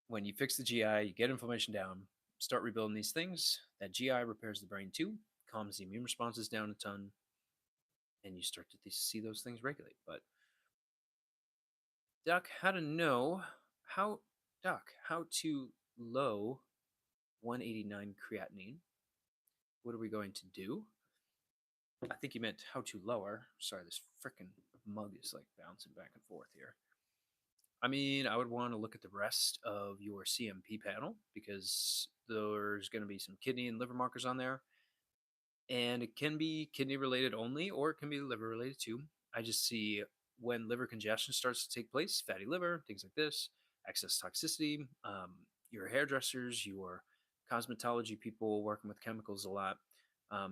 when you fix the GI, you get inflammation down, start rebuilding these things, that GI repairs the brain too, calms the immune responses down a ton, and you start to see those things regulate. But Doc, how to know how how to low 189 creatinine? What are we going to do? I think you meant how to lower. Sorry, this freaking mug is like bouncing back and forth here. I mean, I would want to look at the rest of your CMP panel because there's going to be some kidney and liver markers on there. And it can be kidney related only, or it can be liver related too. I just see when liver congestion starts to take place, fatty liver, things like this, excess toxicity, your hairdressers, your cosmetology people working with chemicals a lot,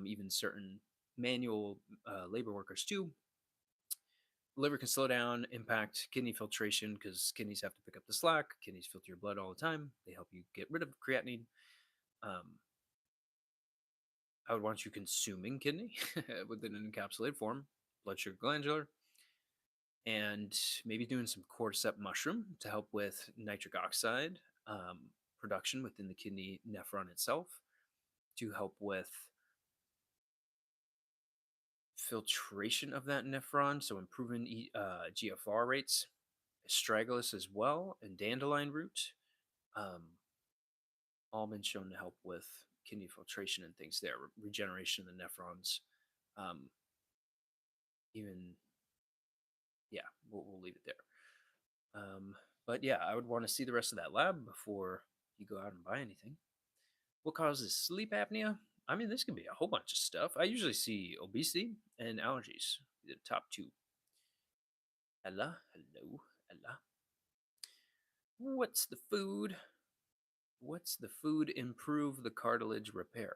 even certain manual labor workers too. Liver can slow down, impact kidney filtration because kidneys have to pick up the slack. Kidneys filter your blood all the time. They help you get rid of creatinine. Um, I would want you consuming kidney within an encapsulated form, blood sugar glandular, and maybe doing some cordyceps mushroom to help with nitric oxide production within the kidney nephron itself to help with filtration of that nephron, so improving GFR rates, astragalus as well, and dandelion root, um, all been shown to help with kidney filtration and things there, regeneration of the nephrons. Um, even yeah, we'll leave it there. But yeah, I would want to see the rest of that lab before you go out and buy anything. What causes sleep apnea? I mean, this can be a whole bunch of stuff. I usually see obesity and allergies, the top two. Ella, hello, Ella. What's the food? What's the food improve the cartilage repair?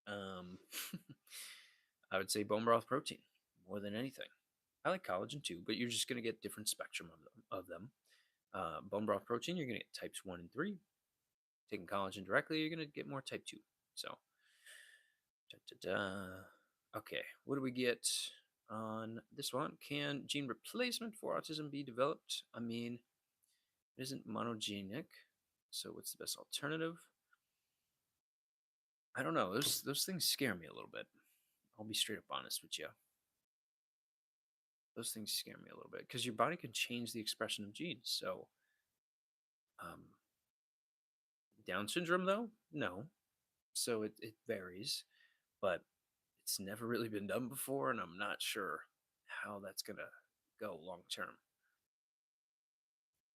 Um, I would say bone broth protein more than anything. I like collagen too, but you're just going to get different spectrum of them. Bone broth protein, you're going to get types 1 and 3. Taking collagen directly, you're going to get more type 2. So, da, da, da. Okay, what do we get on this one? Can gene replacement for autism be developed? I mean, it isn't monogenic, so what's the best alternative? I don't know. Those things scare me a little bit. I'll be straight up honest with you. Those things scare me a little bit because your body can change the expression of genes. So, um, Down syndrome, though, no. So it varies, but it's never really been done before, and I'm not sure how that's gonna go long term.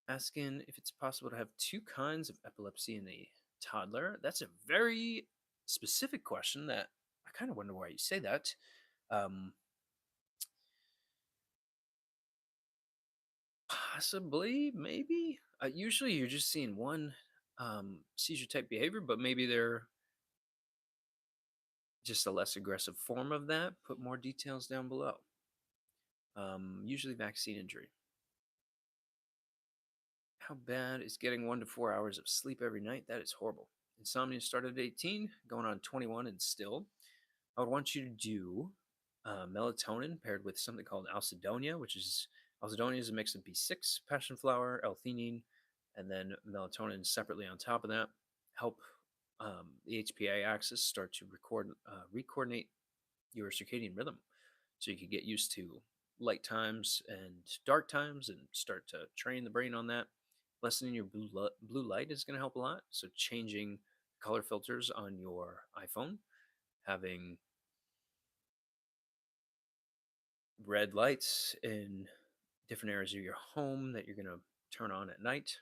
Asking if it's possible to have two kinds of epilepsy in a Toddler. That's a very specific question that I kind of wonder why you say that. Um, Possibly, maybe. Usually, you're just seeing one seizure type behavior, but maybe they're just a less aggressive form of that. Put more details down below. Usually, vaccine injury. How bad is getting 1 to 4 hours of sleep every night? That is horrible. Insomnia started at 18, going on 21, and still. I would want you to do melatonin paired with something called alcidonia, which is alcidonia is a mix of B6, passion flower, L-theanine, and then melatonin separately on top of that. Help the HPA axis start to recoordinate your circadian rhythm, so you could get used to light times and dark times, and start to train the brain on that. Lessening your blue light is going to help a lot. So changing color filters on your iPhone, having red lights in different areas of your home that you're going to turn on at night.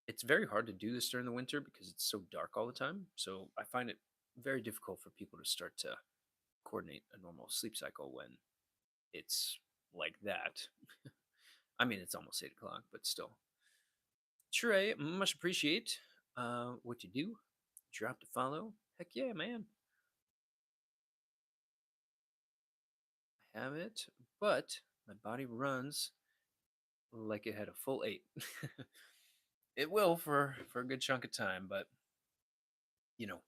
It's very hard to do this during the winter because it's so dark all the time. So I find it very difficult for people to start to coordinate a normal sleep cycle when it's like that. I mean, it's almost 8 o'clock, but still. Trey, much appreciate what you do. Drop to follow. Heck yeah, man. I have it, but my body runs like it had a full eight. It will for a good chunk of time, but you know,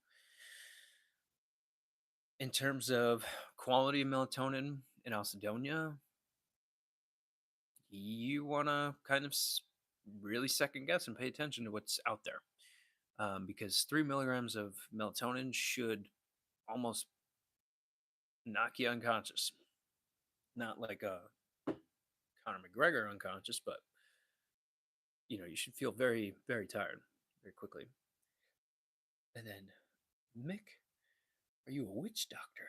in terms of quality of melatonin and alcidonia, you want to kind of really second guess and pay attention to what's out there, because 3 milligrams of melatonin should almost knock you unconscious. Not like a Conor McGregor unconscious, but you should feel very, very tired very quickly. And then, Mick, are you a witch doctor?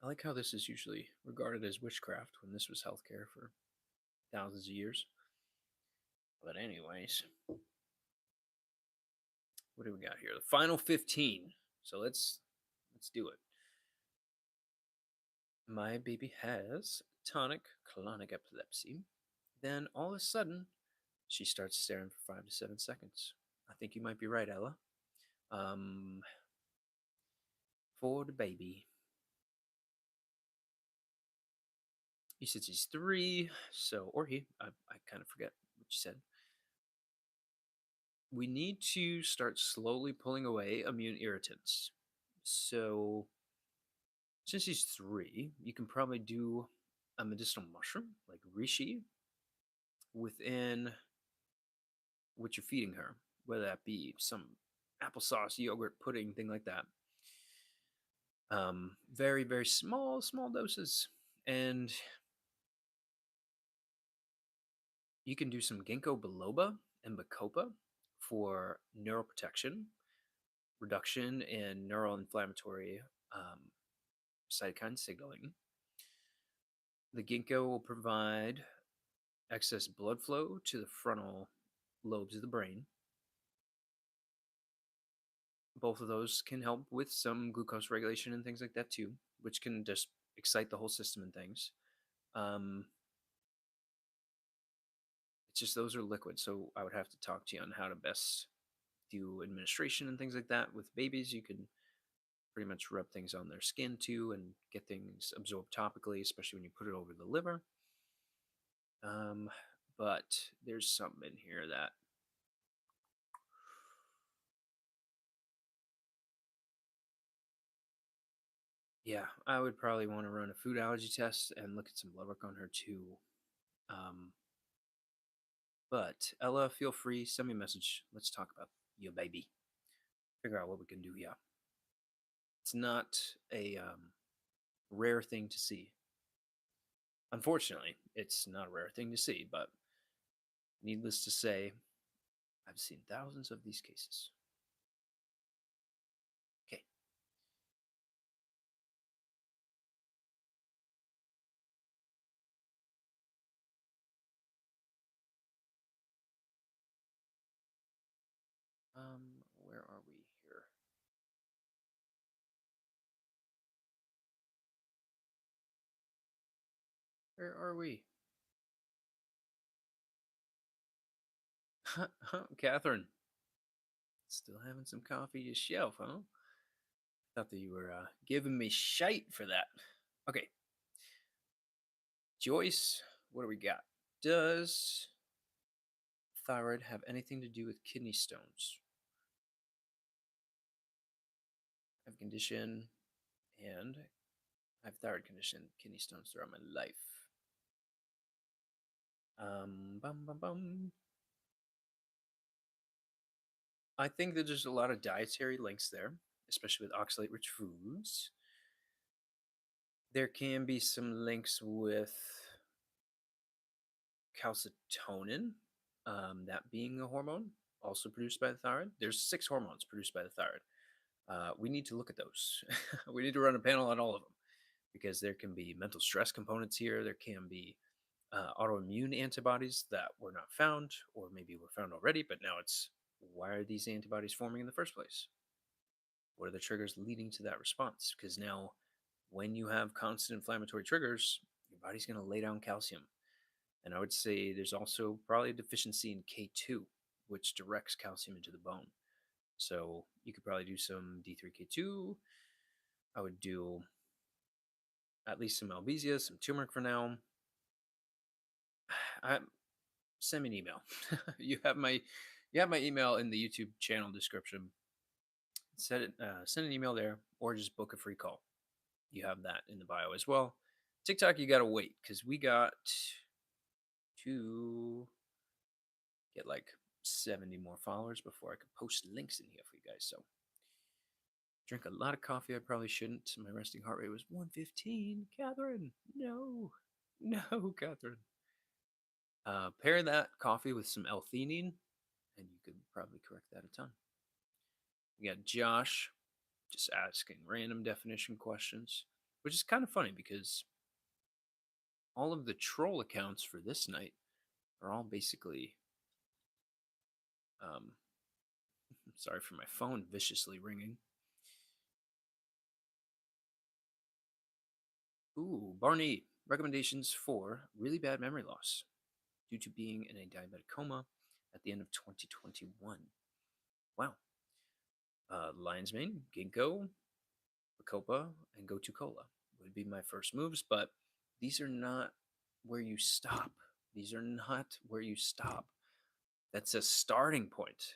I like how this is usually regarded as witchcraft when this was healthcare for thousands of years. But anyways, what do we got here? The final 15. So let's do it. My baby has tonic clonic epilepsy. Then all of a sudden, she starts staring for 5 to 7 seconds. I think you might be right, Ella. Um, for the baby. You said she's 3, so or he. I kind of forget what you said. We need to start slowly pulling away immune irritants. So, since he's 3, you can probably do a medicinal mushroom like reishi within what you're feeding her, whether that be some applesauce, yogurt, pudding, thing like that. Very, very small, small doses. And you can do some ginkgo biloba and bacopa for neuroprotection, reduction in neuroinflammatory cytokine signaling. The ginkgo will provide excess blood flow to the frontal lobes of the brain. Both of those can help with some glucose regulation and things like that too, which can just excite the whole system and things. Um, it's just those are liquid, so I would have to talk to you on how to best do administration and things like that. With babies, you can pretty much rub things on their skin too and get things absorbed topically, especially when you put it over the liver. Um, but there's something in here that yeah, I would probably want to run a food allergy test and look at some blood work on her too. Um, but Ella, feel free, send me a message. Let's talk about your baby. Figure out what we can do. Yeah, it's not a rare thing to see. Unfortunately, it's not a rare thing to see, but needless to say, I've seen thousands of these cases. Okay. Where are we here? Where are we? Catherine, still having some coffee yourself, huh? Thought that you were giving me shite for that. Okay, Joyce, what do we got? Does thyroid have anything to do with kidney stones? I have a condition and I have thyroid condition, kidney stones throughout my life. Bum bum bum. I think that there's a lot of dietary links there, especially with oxalate-rich foods. There can be some links with calcitonin, that being a hormone also produced by the thyroid. There's 6 hormones produced by the thyroid. We need to look at those. We need to run a panel on all of them because there can be mental stress components here. There can be autoimmune antibodies that were not found, or maybe were found already, but now it's why are these antibodies forming in the first place? What are the triggers leading to that response? Because now, when you have constant inflammatory triggers, your body's going to lay down calcium. And I would say there's also probably a deficiency in K2, which directs calcium into the bone. So you could probably do some D3K2. I would do at least some Albizia, some turmeric for now. Send me an email. You have my email in the YouTube channel description. Send an email there, or just book a free call. You have that in the bio as well. TikTok, you gotta wait because we got to get like 70 more followers before I could post links in here for you guys. So drink a lot of coffee. I probably shouldn't. My resting heart rate was 115. Catherine, no, no, Catherine. Pair that coffee with some L-theanine, and you could probably correct that a ton. We got Josh just asking random definition questions, which is kind of funny because all of the troll accounts for this night are all basically. Sorry for my phone viciously ringing. Ooh, Barney, recommendations for really bad memory loss due to being in a diabetic coma at the end of 2021. Wow. Lion's Mane, Ginkgo, Bacopa, and Go to Cola would be my first moves, but these are not where you stop. These are not where you stop. That's a starting point.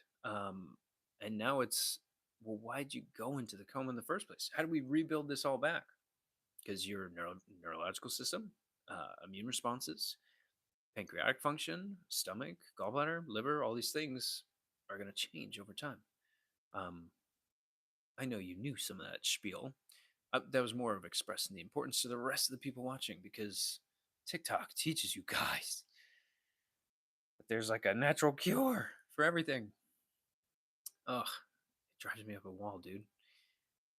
And now it's, well, why'd you go into the coma in the first place? How do we rebuild this all back? Because your neurological system, immune responses, pancreatic function, stomach, gallbladder, liver, all these things are going to change over time. I know you knew some of that spiel. That was more of expressing the importance to the rest of the people watching because TikTok teaches you guys that there's like a natural cure for everything. Ugh, it drives me up a wall, dude.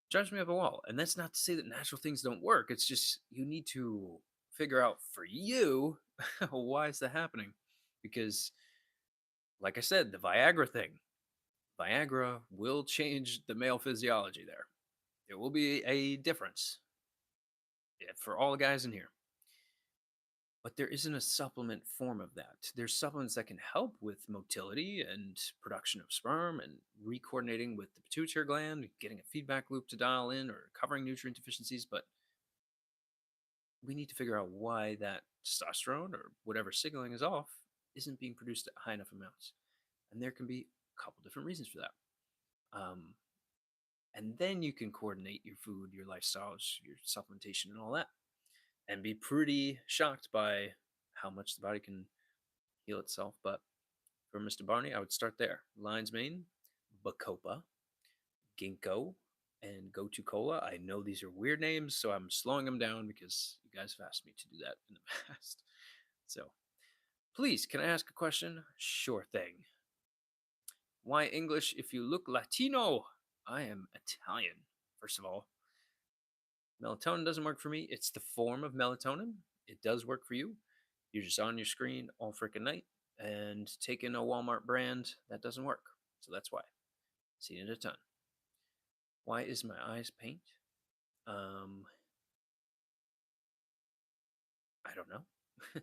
Drives me up a wall. And that's not to say that natural things don't work. It's just you need to figure out for you why is that happening. Because, like I said, the Viagra thing, Viagra will change the male physiology there. There will be a difference for all the guys in here. But there isn't a supplement form of that. There's supplements that can help with motility and production of sperm and re-coordinating with the pituitary gland, getting a feedback loop to dial in or covering nutrient deficiencies. But we need to figure out why that testosterone or whatever signaling is off isn't being produced at high enough amounts. And there can be a couple different reasons for that. And then you can coordinate your food, your lifestyles, your supplementation, and all that, and be pretty shocked by how much the body can heal itself. But for Mr. Barney, I would start there. Lion's Mane, Bacopa, Ginkgo, and Go to Cola. I know these are weird names, so I'm slowing them down because you guys have asked me to do that in the past. So, please, can I ask a question? Sure thing. Why English if you look Latino? I am Italian, first of all. Melatonin doesn't work for me. It's the form of melatonin. It does work for you. You're just on your screen all freaking night and taking a Walmart brand that doesn't work. So that's why. Seen it a ton. Why is my eyes paint? Um, I don't know.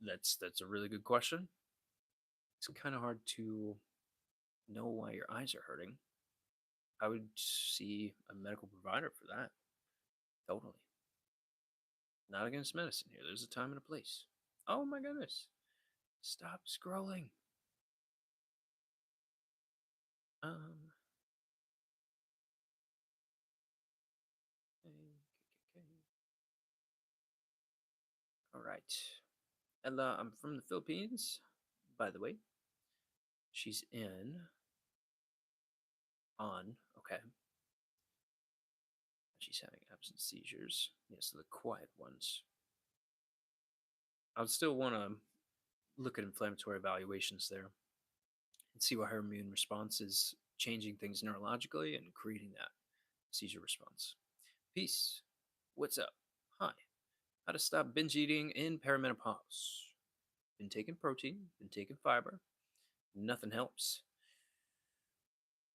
That's a really good question. It's kind of hard to know why your eyes are hurting. I would see a medical provider for that. Totally. Not against medicine here. There's a time and a place. Oh my goodness. Stop scrolling. Um. Okay. All right. Ella, I'm from the Philippines. By the way, she's in on. Okay. She's having absent seizures. Yes, the quiet ones. I would still want to look at inflammatory evaluations there and see why her immune response is changing things neurologically and creating that seizure response. Peace. What's up? Hi. How to stop binge eating in perimenopause. Been taking protein, been taking fiber. Nothing helps.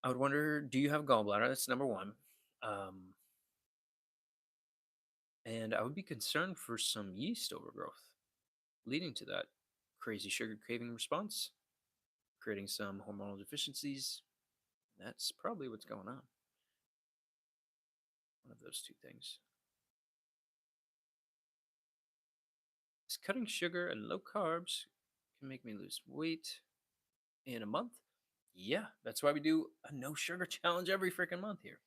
I would wonder, do you have gallbladder? That's number one. Um, and I would be concerned for some yeast overgrowth, leading to that crazy sugar craving response, creating some hormonal deficiencies. That's probably what's going on. One of those two things. Is cutting sugar and low carbs can make me lose weight in a month? Yeah, that's why we do a no sugar challenge every freaking month here.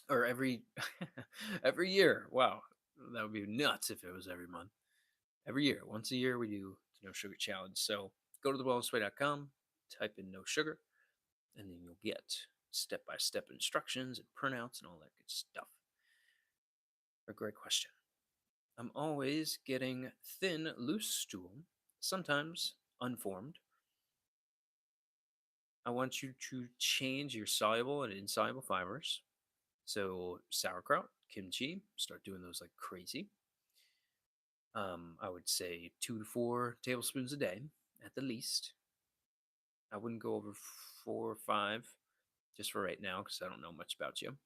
Or every every year. Wow. That would be nuts if it was every month. Every year, once a year, we do the no sugar challenge. So go to thewellnessway.com, type in no sugar, and then you'll get step by step instructions and printouts and all that good stuff. A great question. I'm always getting thin, loose stool, sometimes unformed. I want you to change your soluble and insoluble fibers. So, sauerkraut, kimchi, start doing those like crazy. I would say 2 to 4 tablespoons a day at the least. I wouldn't go over 4 or 5 just for right now because I don't know much about you.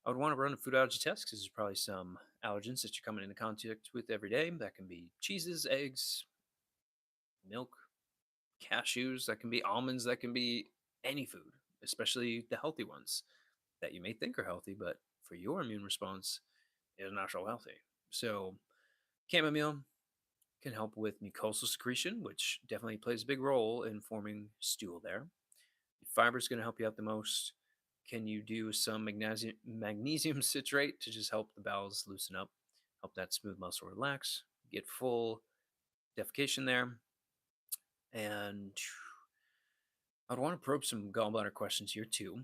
I would want to run a food allergy test because there's probably some allergens that you're coming into contact with every day. That can be cheeses, eggs, milk, cashews, that can be almonds, that can be any food, especially the healthy ones that you may think are healthy, but for your immune response is not so healthy. So, chamomile can help with mucosal secretion, which definitely plays a big role in forming stool there. Fiber is going to help you out the most. Can you do some magnesium citrate to just help the bowels loosen up, help that smooth muscle relax, get full defecation there? And I'd want to probe some gallbladder questions here too.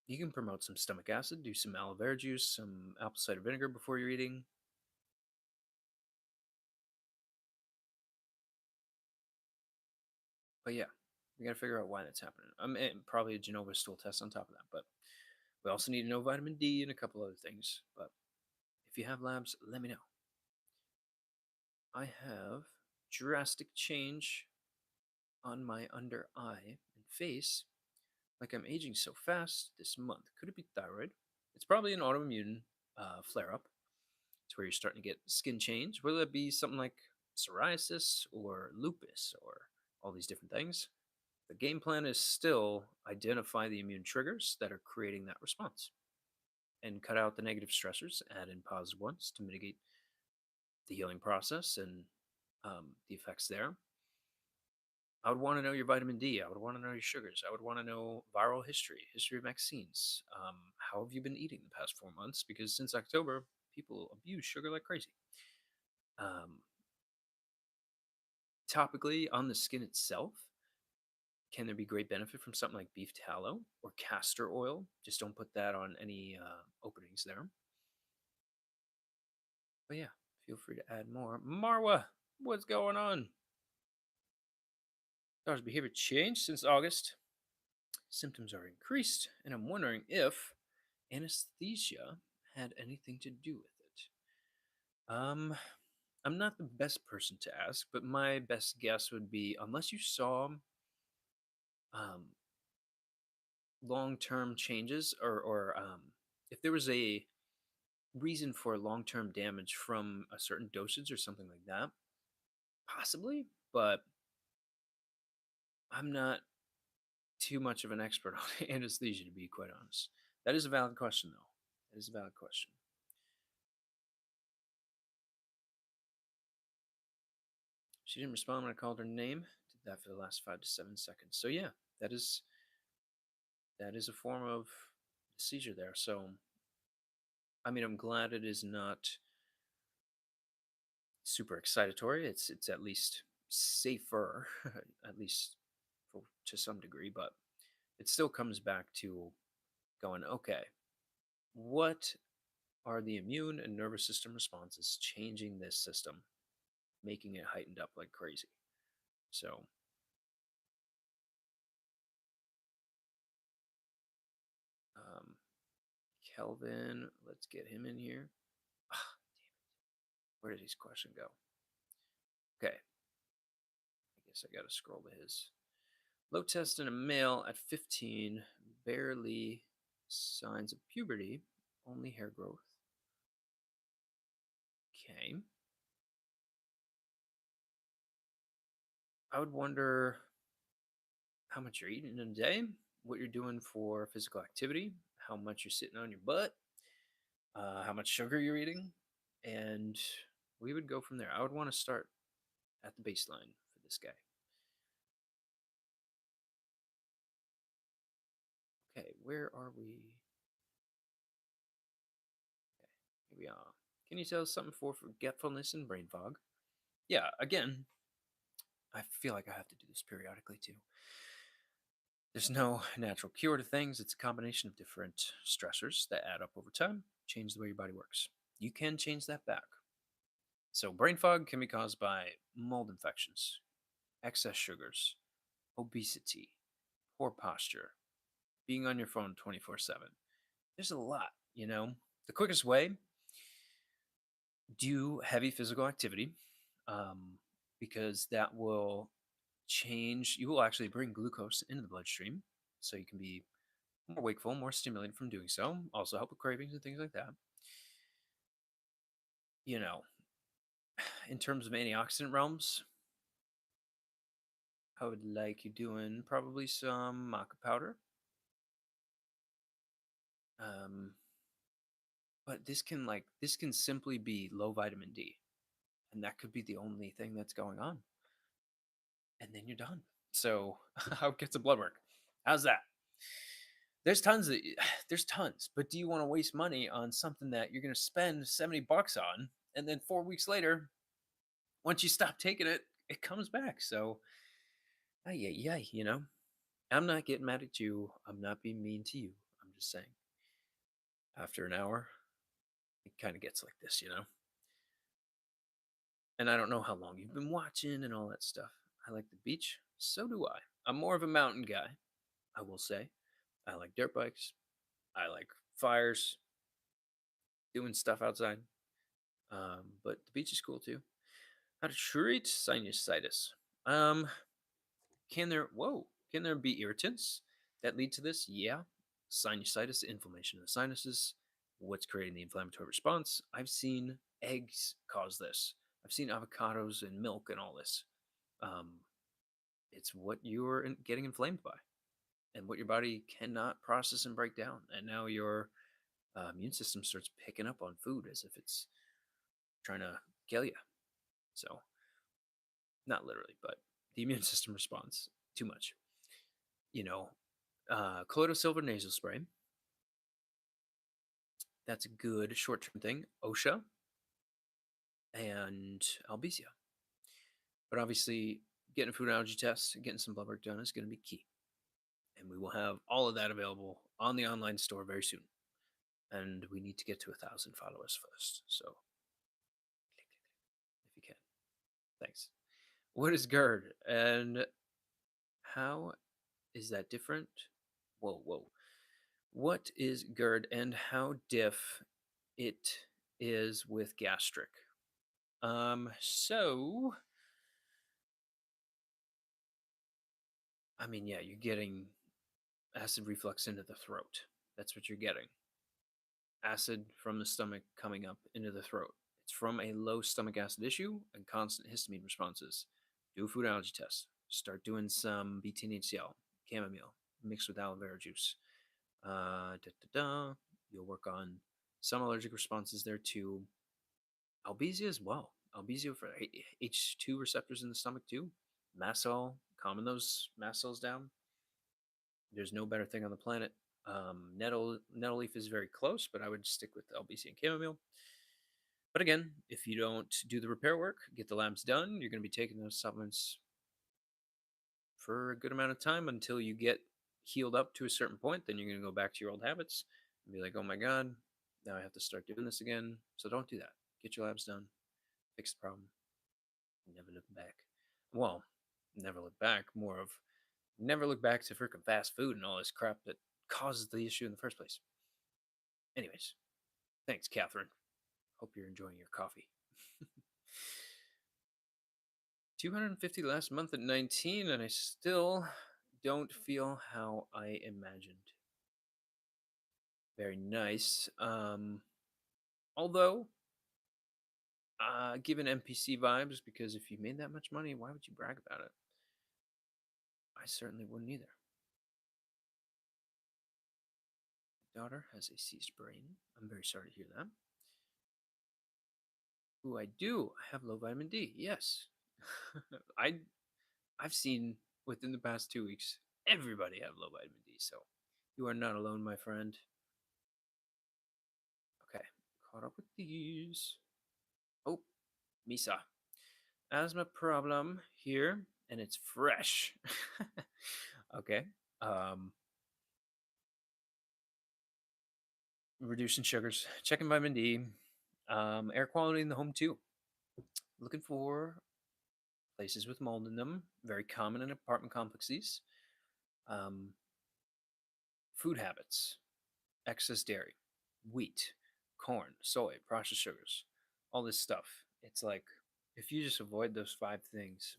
You can promote some stomach acid, do some aloe vera juice, some apple cider vinegar before you're eating. But yeah, we got to figure out why that's happening. And probably a Genova stool test on top of that. But we also need to know vitamin D and a couple other things. But if you have labs, let me know. I have drastic change on my under eye and face, like I'm aging so fast this month. Could it be thyroid? It's probably an autoimmune flare up. It's where you're starting to get skin change, whether it be something like psoriasis or lupus or all these different things. The game plan is still identify the immune triggers that are creating that response and cut out the negative stressors, add in positive ones to mitigate the healing process and the effects there. I would want to know your vitamin D. I would want to know your sugars. I would want to know viral history, history of vaccines. How have you been eating the past 4 months? Because since October, people abuse sugar like crazy. Um, Topically, on the skin itself, can there be great benefit from something like beef tallow or castor oil? Just don't put that on any openings there. But yeah, feel free to add more. Marwa, what's going on? Daughter's behavior changed since August. Symptoms are increased, and I'm wondering if anesthesia had anything to do with it. Um, I'm not the best person to ask, but my best guess would be unless you saw um, long-term changes or if there was a reason for long-term damage from a certain dosage or something like that, possibly, but I'm not too much of an expert on anesthesia to be quite honest. That is a valid question though. That is a valid question. She didn't respond when I called her name. Did that for the last 5 to 7 seconds. So yeah, that is that is a form of seizure there. So I mean, I'm glad it is not super excitatory. It's at least safer, at least to some degree, but it still comes back to going, okay, what are the immune and nervous system responses changing this system, making it heightened up like crazy? So, um, Kelvin, let's get him in here. Ah, where did his question go? Okay, I guess I got to scroll to his. Low test in a male at 15, barely signs of puberty, only hair growth. Okay. I would wonder how much you're eating in a day, what you're doing for physical activity, how much you're sitting on your butt, how much sugar you're eating, and we would go from there. I would want to start at the baseline for this guy. Okay, where are we? Okay, here we are. Can you tell us something for forgetfulness and brain fog? Yeah, again, I feel like I have to do this periodically too. There's no natural cure to things. It's a combination of different stressors that add up over time, change the way your body works. You can change that back. So, brain fog can be caused by mold infections, excess sugars, obesity, poor posture, being on your phone 24/7. There's a lot, you know. The quickest way, do heavy physical activity um, because that will change, you will actually bring glucose into the bloodstream. So, you can be more wakeful, more stimulated from doing so. Also, help with cravings and things like that. You know, in terms of antioxidant realms, I would like you doing probably some maca powder. Um, but this can simply be low vitamin D, and that could be the only thing that's going on, and then you're done. So how get some blood work? How's that? There's tons of there's tons, but do you want to waste money on something that you're going to spend $70 on, and then 4 weeks later, once you stop taking it, it comes back? So, yeah, yeah, you know. I'm not getting mad at you. I'm not being mean to you. I'm just saying, after an hour, it kind of gets like this, you know? And I don't know how long you've been watching and all that stuff. I like the beach. So do I. I'm more of a mountain guy, I will say. I like dirt bikes. I like fires, doing stuff outside. But the beach is cool too. How to treat sinusitis? Um, can there be irritants that lead to this? Yeah. Sinusitis, inflammation of the sinuses. What's creating the inflammatory response? I've seen eggs cause this. I've seen avocados and milk and all this. Um, it's what you're getting inflamed by and what your body cannot process and break down. And now your immune system starts picking up on food as if it's trying to kill you. So, not literally, but the immune system responds too much. You know, colloidal silver nasal spray. That's a good short term thing. OSHA and Albesia. But obviously, getting a food allergy test, getting some blood work done is going to be key. And we will have all of that available on the online store very soon. And we need to get to 1,000 followers first. So, if you can, thanks. What is GERD and how is that different? Whoa, whoa. What is GERD and how diff it is with gastric? So I mean, yeah, you're getting acid reflux into the throat. That's what you're getting. Acid from the stomach coming up into the throat. It's from a low stomach acid issue and constant histamine responses. Do a food allergy test. Start doing some BT-NHCl, chamomile, mixed with aloe vera juice. Da, da, da. You'll work on some allergic responses there too. Albizia as well. Albizia for H2 receptors in the stomach too. Mast cell, calming those mast cells down. There's no better thing on the planet. Nettle leaf is very close, but I would stick with LBC and chamomile. But again, if you don't do the repair work, get the labs done, you're going to be taking those supplements for a good amount of time until you get healed up to a certain point. Then you're going to go back to your old habits and be like, oh my God, now I have to start doing this again. So don't do that. Get your labs done, fix the problem, never look back. Well, never look back, more of never look back to freaking fast food and all this crap that causes the issue in the first place. Anyways, thanks, Catherine. Hope you're enjoying your coffee. 250 last month at 19, and I still don't feel how I imagined. Very nice. Although, given NPC vibes, because if you made that much money, why would you brag about it? I certainly wouldn't either. Daughter has a seized brain. I'm very sorry to hear that. Ooh, I do. I have low vitamin D. Yes. I I've seen within the past 2 weeks everybody have low vitamin D. So you are not alone, my friend. Okay, caught up with these. Oh, Misa. Asthma problem here, and it's fresh. Okay. Um, Reducing sugars, checking vitamin D, air quality in the home too. Looking for places with mold in them, very common in apartment complexes. Um, Food habits, excess dairy, wheat, corn, soy, processed sugars, all this stuff. It's like if you just avoid those 5 things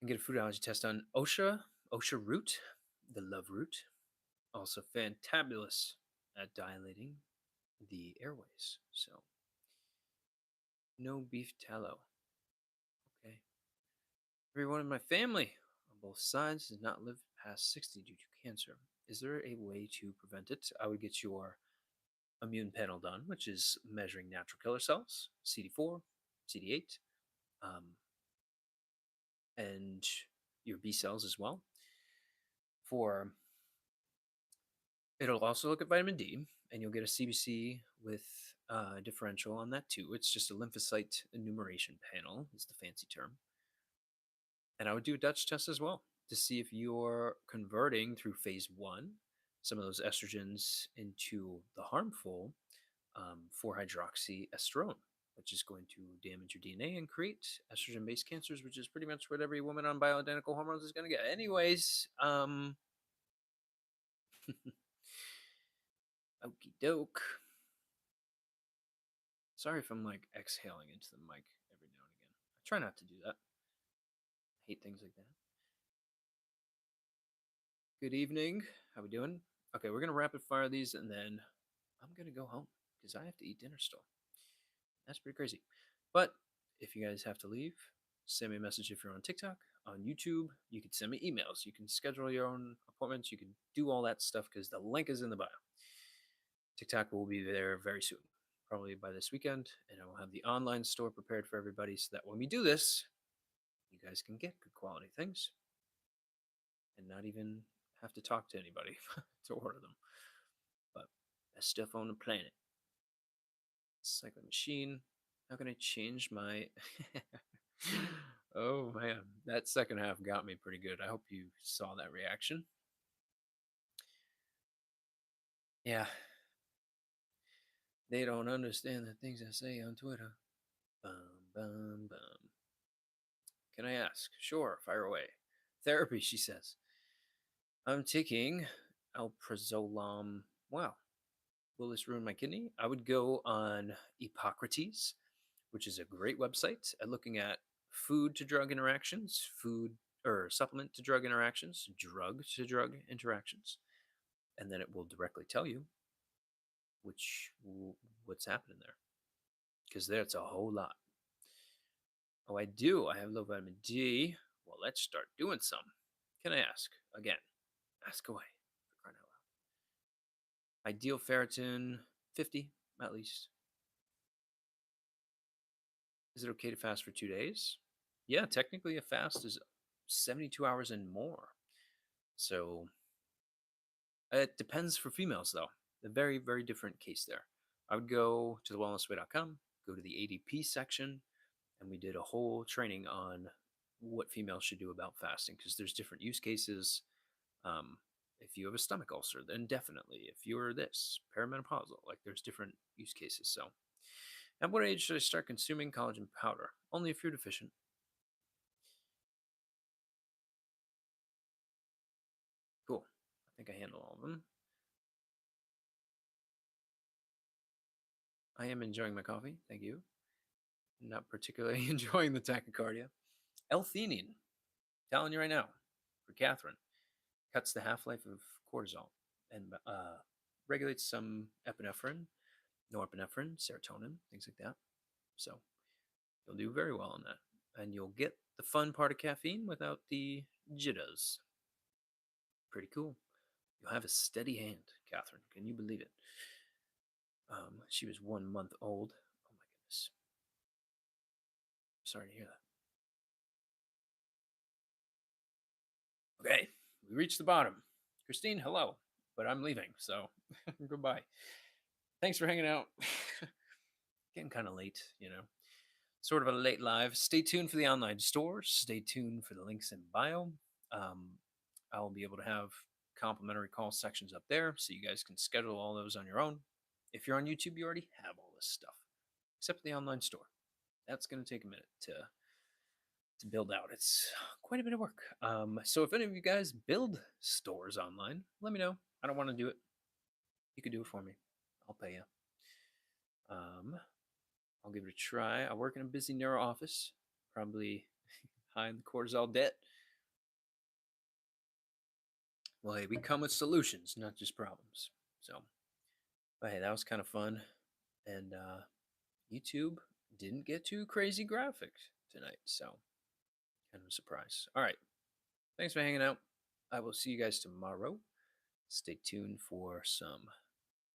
and get a food allergy test on OSHA root, the love root, also fantabulous at dilating the airways. So no beef tallow. Okay. Everyone in my family on both sides does not live past 60 due to cancer. Is there a way to prevent it? I would get your immune panel done, which is measuring natural killer cells, CD4, CD8, um, and your B cells as well. For it'll also look at vitamin D, and you'll get a CBC with differential on that too. It's just a lymphocyte enumeration panel, is the fancy term. And I would do a Dutch test as well to see if you're converting through phase 1 some of those estrogens into the harmful 4-hydroxyestrone, which is going to damage your DNA and create estrogen-based cancers, which is pretty much what every woman on bioidentical hormones is going to get. Anyways, okie doke. Sorry if I'm like exhaling into the mic every now and again. I try not to do that. I hate things like that. Good evening. How we doing? Okay, we're gonna rapid fire these, and then I'm gonna go home because I have to eat dinner still. That's pretty crazy. But if you guys have to leave, send me a message if you're on TikTok, on YouTube. You can send me emails. You can schedule your own appointments. You can do all that stuff because the link is in the bio. TikTok will be there very soon, probably by this weekend, and I will have the online store prepared for everybody so that when we do this, you guys can get good quality things and not even have to talk to anybody to order them. But best stuff on the planet. Cycling machine. How can I change my? Oh man, that second half got me pretty good. I hope you saw that reaction. Yeah, they don't understand the things I say on Twitter. Bum bum bum. Can I ask? Sure, fire away. Therapy, she says. I'm taking alprazolam. Wow, will this ruin my kidney? I would go on Hippocrates, which is a great website at looking at food to drug interactions, food or supplement to drug interactions, drug to drug interactions, and then it will directly tell you what's happening there because there's a whole lot. Oh, I do. I have low vitamin D. Well, let's start doing some. Can I ask again? Ask away. For crying out loud. Ideal ferritin 50 at least. Is it okay to fast for 2 days? Yeah, technically a fast is 72 hours and more. So it depends for females though. A very, very different case there. I would go to thewellnessway.com, go to the ADP section, and we did a whole training on what females should do about fasting because there's different use cases. Um, if you have a stomach ulcer, then definitely. If you're this perimenopausal, like there's different use cases. So, at what age should I start consuming collagen powder? Only if you're deficient. Cool. I think I handle all of them. I am enjoying my coffee. Thank you. Not particularly enjoying the tachycardia. L-theanine, telling you right now, for Catherine, cuts the half-life of cortisol and regulates some epinephrine, norepinephrine, serotonin, things like that. So you'll do very well on that, and you'll get the fun part of caffeine without the jitters. Pretty cool. You'll have a steady hand, Catherine. Can you believe it? She was 1 month old. Oh my goodness. Sorry to hear that. Okay, we reached the bottom. Christine, hello, but I'm leaving, so goodbye. Thanks for hanging out. Getting kind of late, Sort of a late live. Stay tuned for the online stores. Stay tuned for the links in bio. Um, I'll be able to have complimentary call sections up there so you guys can schedule all those on your own. If you're on YouTube, you already have all this stuff, except the online store. That's going to take a minute to build out. It's quite a bit of work. So if any of you guys build stores online, let me know. I don't want to do it. You could do it for me. I'll pay you. I'll give it a try. I work in a busy neuro office, probably high in the cortisol debt. Well, hey, we come with solutions, not just problems. So, but hey, that was kind of fun. And YouTube didn't get too crazy graphic tonight, so kind of a surprise. All right. Thanks for hanging out. I will see you guys tomorrow. Stay tuned for some